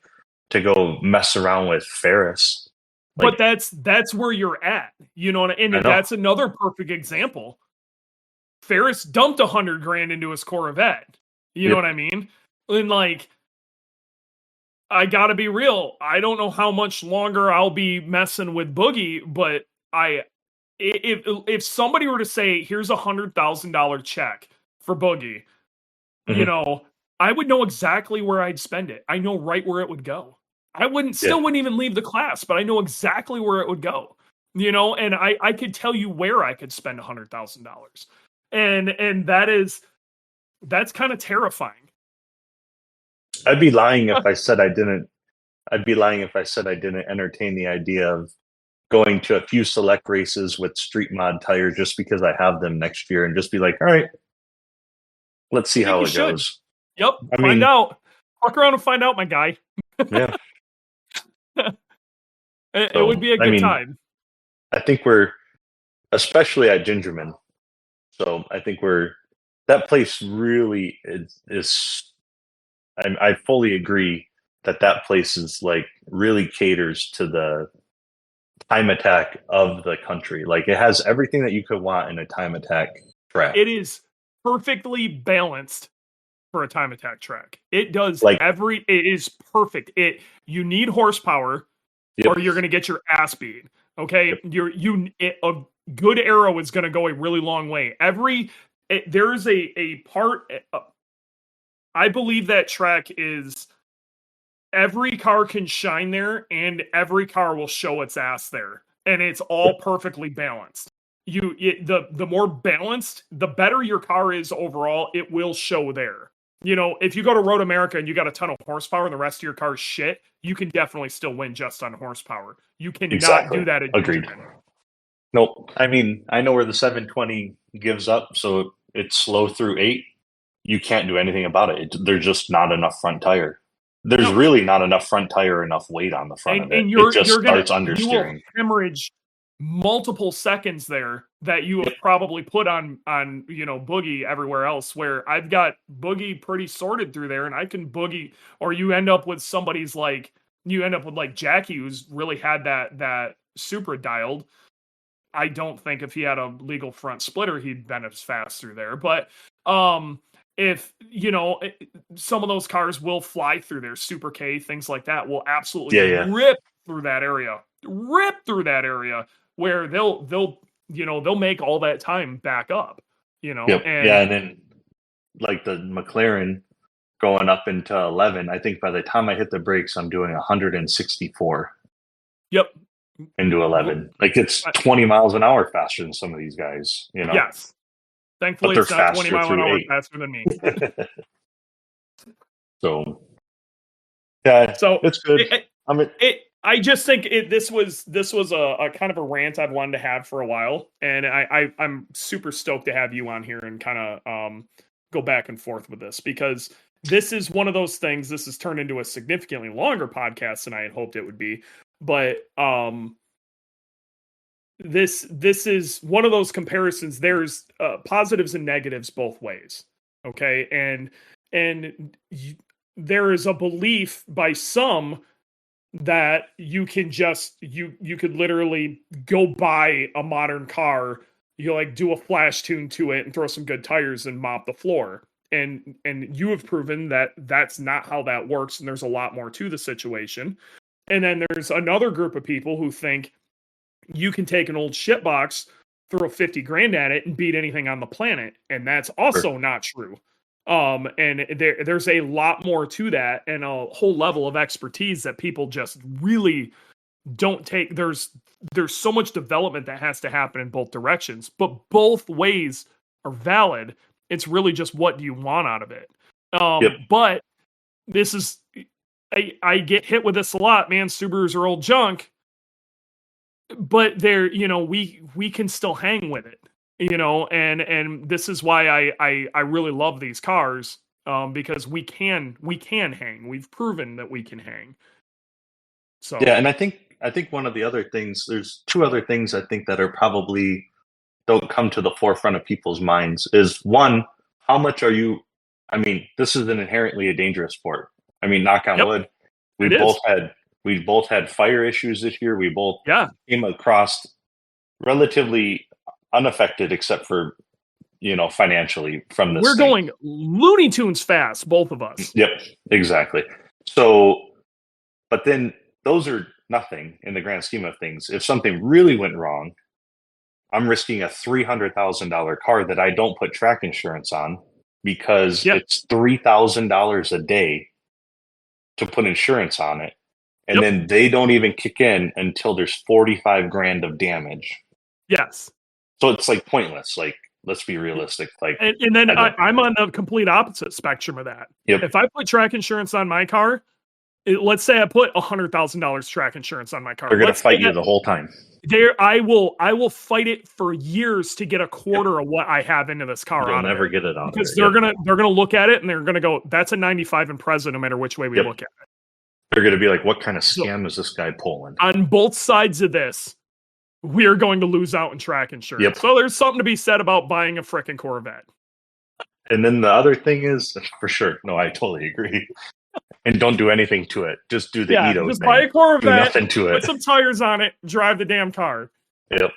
[SPEAKER 2] to go mess around with Ferris.
[SPEAKER 1] But that's where you're at, and that's another perfect example. Ferris dumped $100,000 into his Corvette. You know what I mean? And like, I gotta be real. I don't know how much longer I'll be messing with Boogie, but if somebody were to say, here's $100,000 check for Boogie, I would know exactly where I'd spend it. I know right where it would go. I wouldn't even leave the class, but I know exactly where it would go. And I could tell you where I could spend $100,000. And that's kind of terrifying.
[SPEAKER 2] I'd be lying if I said I didn't. I'd be lying if I said I didn't entertain the idea of going to a few select races with street mod tires just because I have them next year and just be like, all right, let's see how it goes.
[SPEAKER 1] Yep. Find out. Walk around and find out, my guy.
[SPEAKER 2] Yeah.
[SPEAKER 1] It would be a good time.
[SPEAKER 2] I think we're, especially at Gingerman. So I think that place really is I fully agree that place is like really caters to the time attack of the country. Like it has everything that you could want in a time attack track.
[SPEAKER 1] It is perfectly balanced for a time attack track. It does it is perfect. You need horsepower or you're going to get your ass beat. Okay. A good arrow is going to go a really long way. There is a part, I believe that track is every car can shine there and every car will show its ass there. And it's all perfectly balanced. The more balanced, the better your car is overall, it will show there. If you go to Road America and you got a ton of horsepower and the rest of your car is shit, you can definitely still win just on horsepower. You cannot do that.
[SPEAKER 2] Agreed. Nope. I mean, I know where the 720 gives up, so it's slow through 8. You can't do anything about it. There's just not enough front tire. There's really not enough front tire, enough weight on the front of it.
[SPEAKER 1] And
[SPEAKER 2] it just starts understeering.
[SPEAKER 1] You will hemorrhage multiple seconds there that you have probably put on Boogie everywhere else, where I've got Boogie pretty sorted through there, and I can Boogie, or you end up with Jackie, who's really had that super dialed. I don't think if he had a legal front splitter, he'd been as fast through there. But if, some of those cars will fly through there, Super K, things like that will absolutely rip through that area, where they'll make all that time back up,
[SPEAKER 2] Yep. And then like the McLaren going up into 11, I think by the time I hit the brakes, I'm doing 164.
[SPEAKER 1] Yep.
[SPEAKER 2] Into 11. Like it's 20 miles an hour faster than some of these guys,
[SPEAKER 1] Yes. Thankfully, it's not 20 miles an hour faster than me.
[SPEAKER 2] So, yeah,
[SPEAKER 1] so
[SPEAKER 2] it's good.
[SPEAKER 1] I just think this was a kind of a rant I've wanted to have for a while, and I'm super stoked to have you on here and kind of go back and forth with this, because this is one of those things. This has turned into a significantly longer podcast than I had hoped it would be, but this is one of those comparisons. There's positives and negatives both ways. Okay. And there is a belief by some that you can just, you could literally go buy a modern car, do a flash tune to it and throw some good tires and mop the floor. And you have proven that that's not how that works. And there's a lot more to the situation. And then there's another group of people who think you can take an old shit box, throw 50 grand at it and beat anything on the planet. And that's also not true. And there's a lot more to that, and a whole level of expertise that people just really don't take. There's so much development that has to happen in both directions, but both ways are valid. It's really just, what do you want out of it? But this is, I get hit with this a lot, man. Subarus are old junk, but they're, we can still hang with it, and this is why I really love these cars, because we can hang. We've proven that we can hang. So
[SPEAKER 2] yeah, and I think one of the other things, there's two other things I think that are probably don't come to the forefront of people's minds is, one, how much are you? I mean, this is an inherently a dangerous sport. I mean, knock on wood, we both had fire issues this year. We both came across relatively unaffected, except for financially from this.
[SPEAKER 1] We're going Looney Tunes fast, both of us.
[SPEAKER 2] Yep, exactly. So, but then those are nothing in the grand scheme of things. If something really went wrong, I'm risking a $300,000 car that I don't put track insurance on, because it's $3,000 a day to put insurance on it. And then they don't even kick in until there's 45 grand of damage.
[SPEAKER 1] Yes.
[SPEAKER 2] So it's like pointless. Like, let's be realistic. Like,
[SPEAKER 1] and then I'm on the complete opposite spectrum of that.
[SPEAKER 2] Yep.
[SPEAKER 1] If I put track insurance on my car, let's say I put $100,000 track insurance on my car,
[SPEAKER 2] they're going to fight you the whole time.
[SPEAKER 1] I will fight it for years to get a quarter of what I have into this car.
[SPEAKER 2] You'll never get it on,
[SPEAKER 1] because they're gonna look at it and they're gonna go, that's a 95 Impreza, no matter which way we look at it.
[SPEAKER 2] They're going to be like, what kind of scam is this guy pulling?
[SPEAKER 1] On both sides of this, we are going to lose out in track insurance.
[SPEAKER 2] Yep.
[SPEAKER 1] So there's something to be said about buying a frickin' Corvette.
[SPEAKER 2] And then the other thing is, for sure, no, I totally agree. And don't do anything to it. Just do the Edo
[SPEAKER 1] just
[SPEAKER 2] thing.
[SPEAKER 1] Buy a Corvette,
[SPEAKER 2] do nothing to it.
[SPEAKER 1] Put some tires on it, drive the damn car.
[SPEAKER 2] Yep.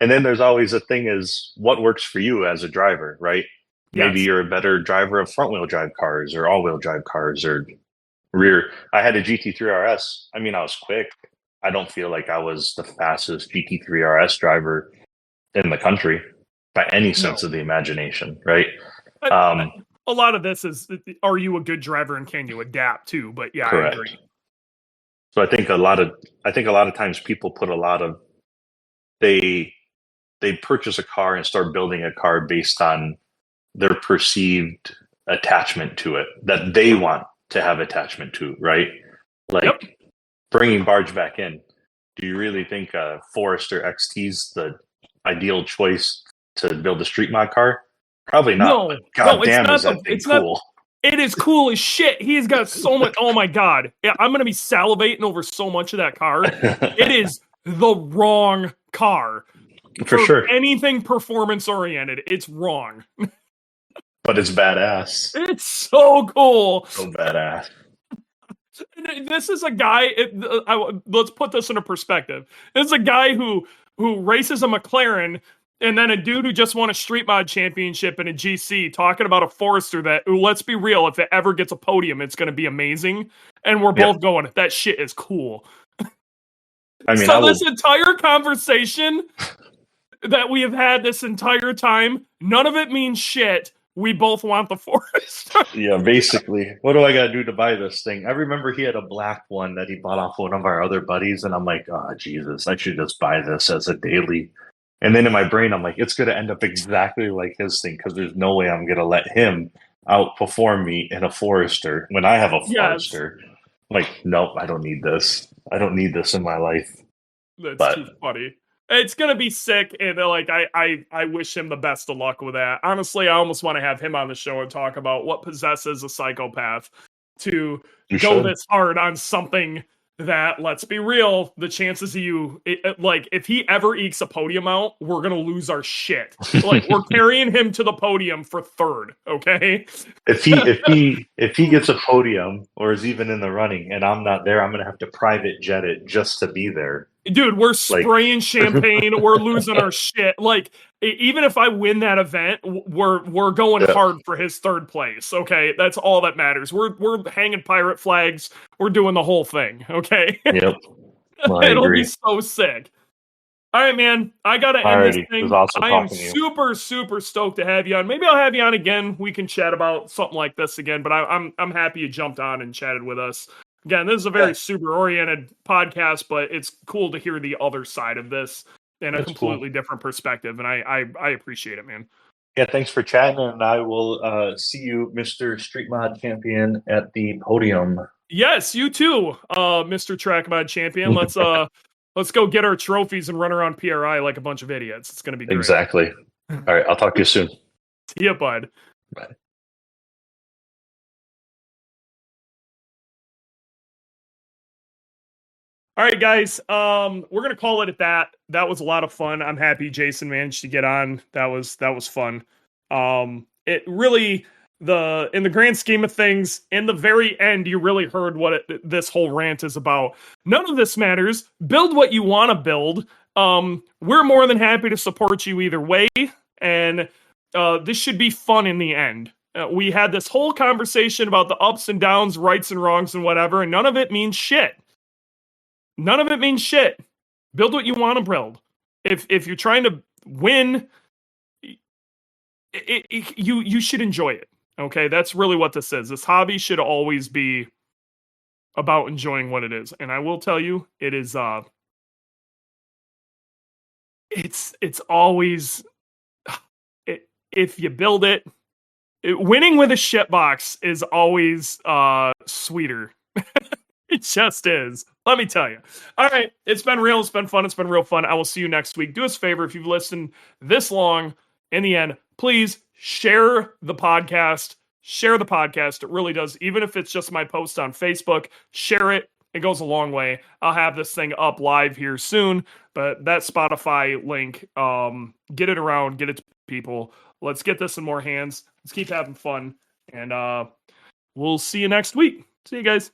[SPEAKER 2] And then there's always a thing is, what works for you as a driver, right? Maybe you're a better driver of front-wheel drive cars or all-wheel drive cars or rear. I had a GT3 RS. I mean, I was quick. I don't feel like I was the fastest GT3 RS driver in the country by any sense of the imagination, right?
[SPEAKER 1] A lot of this is, are you a good driver and can you adapt too? But yeah,
[SPEAKER 2] correct.
[SPEAKER 1] I agree.
[SPEAKER 2] So I think a lot of times people put a lot of, they purchase a car and start building a car based on their perceived attachment to it, that they want to have attachment to, right? Like bringing Barge back in. Do you really think a Forester XT is the ideal choice to build a street mod car? Probably not.
[SPEAKER 1] No,
[SPEAKER 2] God damn, is that thing cool?
[SPEAKER 1] It is cool as shit. He's got so much. Oh my God. Yeah, I'm going to be salivating over so much of that car. It is the wrong car.
[SPEAKER 2] For sure.
[SPEAKER 1] Anything performance oriented, it's wrong.
[SPEAKER 2] But it's badass.
[SPEAKER 1] It's so cool.
[SPEAKER 2] So badass.
[SPEAKER 1] This is a guy, let's put this into perspective. This is a guy who who races a McLaren, and then a dude who just won a street mod championship in a GC talking about a Forester that, let's be real, if it ever gets a podium, it's going to be amazing. And we're both going, that shit is cool.
[SPEAKER 2] I mean,
[SPEAKER 1] so this entire conversation that we have had this entire time, none of it means shit. We both want the Forester.
[SPEAKER 2] Yeah, basically. What do I got to do to buy this thing? I remember he had a black one that he bought off one of our other buddies, and I'm like, oh, Jesus, I should just buy this as a daily. And then in my brain, I'm like, it's going to end up exactly like his thing, because there's no way I'm going to let him outperform me in a Forester when I have a Forester. Yes. Like, nope, I don't need this. I don't need this in my life.
[SPEAKER 1] That's too funny. It's going to be sick, and like I wish him the best of luck with that. Honestly, I almost want to have him on the show and talk about what possesses a psychopath to go this hard on something that, let's be real, the chances of you, like, if he ever ekes a podium out, we're going to lose our shit. Like, we're carrying him to the podium for third, okay?
[SPEAKER 2] If he gets a podium or is even in the running and I'm not there, I'm going to have to private jet it just to be there.
[SPEAKER 1] Dude, we're spraying champagne. We're losing our shit. Like, even if I win that event, we're going hard for his third place. Okay, that's all that matters. We're hanging pirate flags. We're doing the whole thing. Okay.
[SPEAKER 2] Yep. Well,
[SPEAKER 1] It'll be so sick. All right, man. I gotta end this thing.
[SPEAKER 2] It was awesome
[SPEAKER 1] I am super stoked to have you on. Maybe I'll have you on again. We can chat about something like this again. But I'm happy you jumped on and chatted with us. Again, this is a very super-oriented podcast, but it's cool to hear the other side of this in a completely different perspective, and I appreciate it, man.
[SPEAKER 2] Yeah, thanks for chatting, and I will see you, Mr. Street Mod Champion, at the podium.
[SPEAKER 1] Yes, you too, Mr. Track Mod Champion. Let's go get our trophies and run around PRI like a bunch of idiots. It's going to be great.
[SPEAKER 2] Exactly. All right, I'll talk to you soon.
[SPEAKER 1] See ya, bud.
[SPEAKER 2] Bye.
[SPEAKER 1] All right, guys. We're gonna call it at that. That was a lot of fun. I'm happy Jason managed to get on. That was fun. It really, in the grand scheme of things, in the very end, you really heard what this whole rant is about. None of this matters. Build what you want to build. We're more than happy to support you either way, and this should be fun in the end. We had this whole conversation about the ups and downs, rights and wrongs, and whatever, and none of it means shit. None of it means shit. Build what you want to build. If you're trying to win, you should enjoy it. Okay, that's really what this is. This hobby should always be about enjoying what it is. And I will tell you, it is. It's always if you build it, winning with a shitbox is always sweeter. It just is. Let me tell you. All right. It's been real. It's been fun. It's been real fun. I will see you next week. Do us a favor. If you've listened this long, in the end, please share the podcast. Share the podcast. It really does. Even if it's just my post on Facebook, share it. It goes a long way. I'll have this thing up live here soon. But that Spotify link, get it around. Get it to people. Let's get this in more hands. Let's keep having fun. And we'll see you next week. See you guys.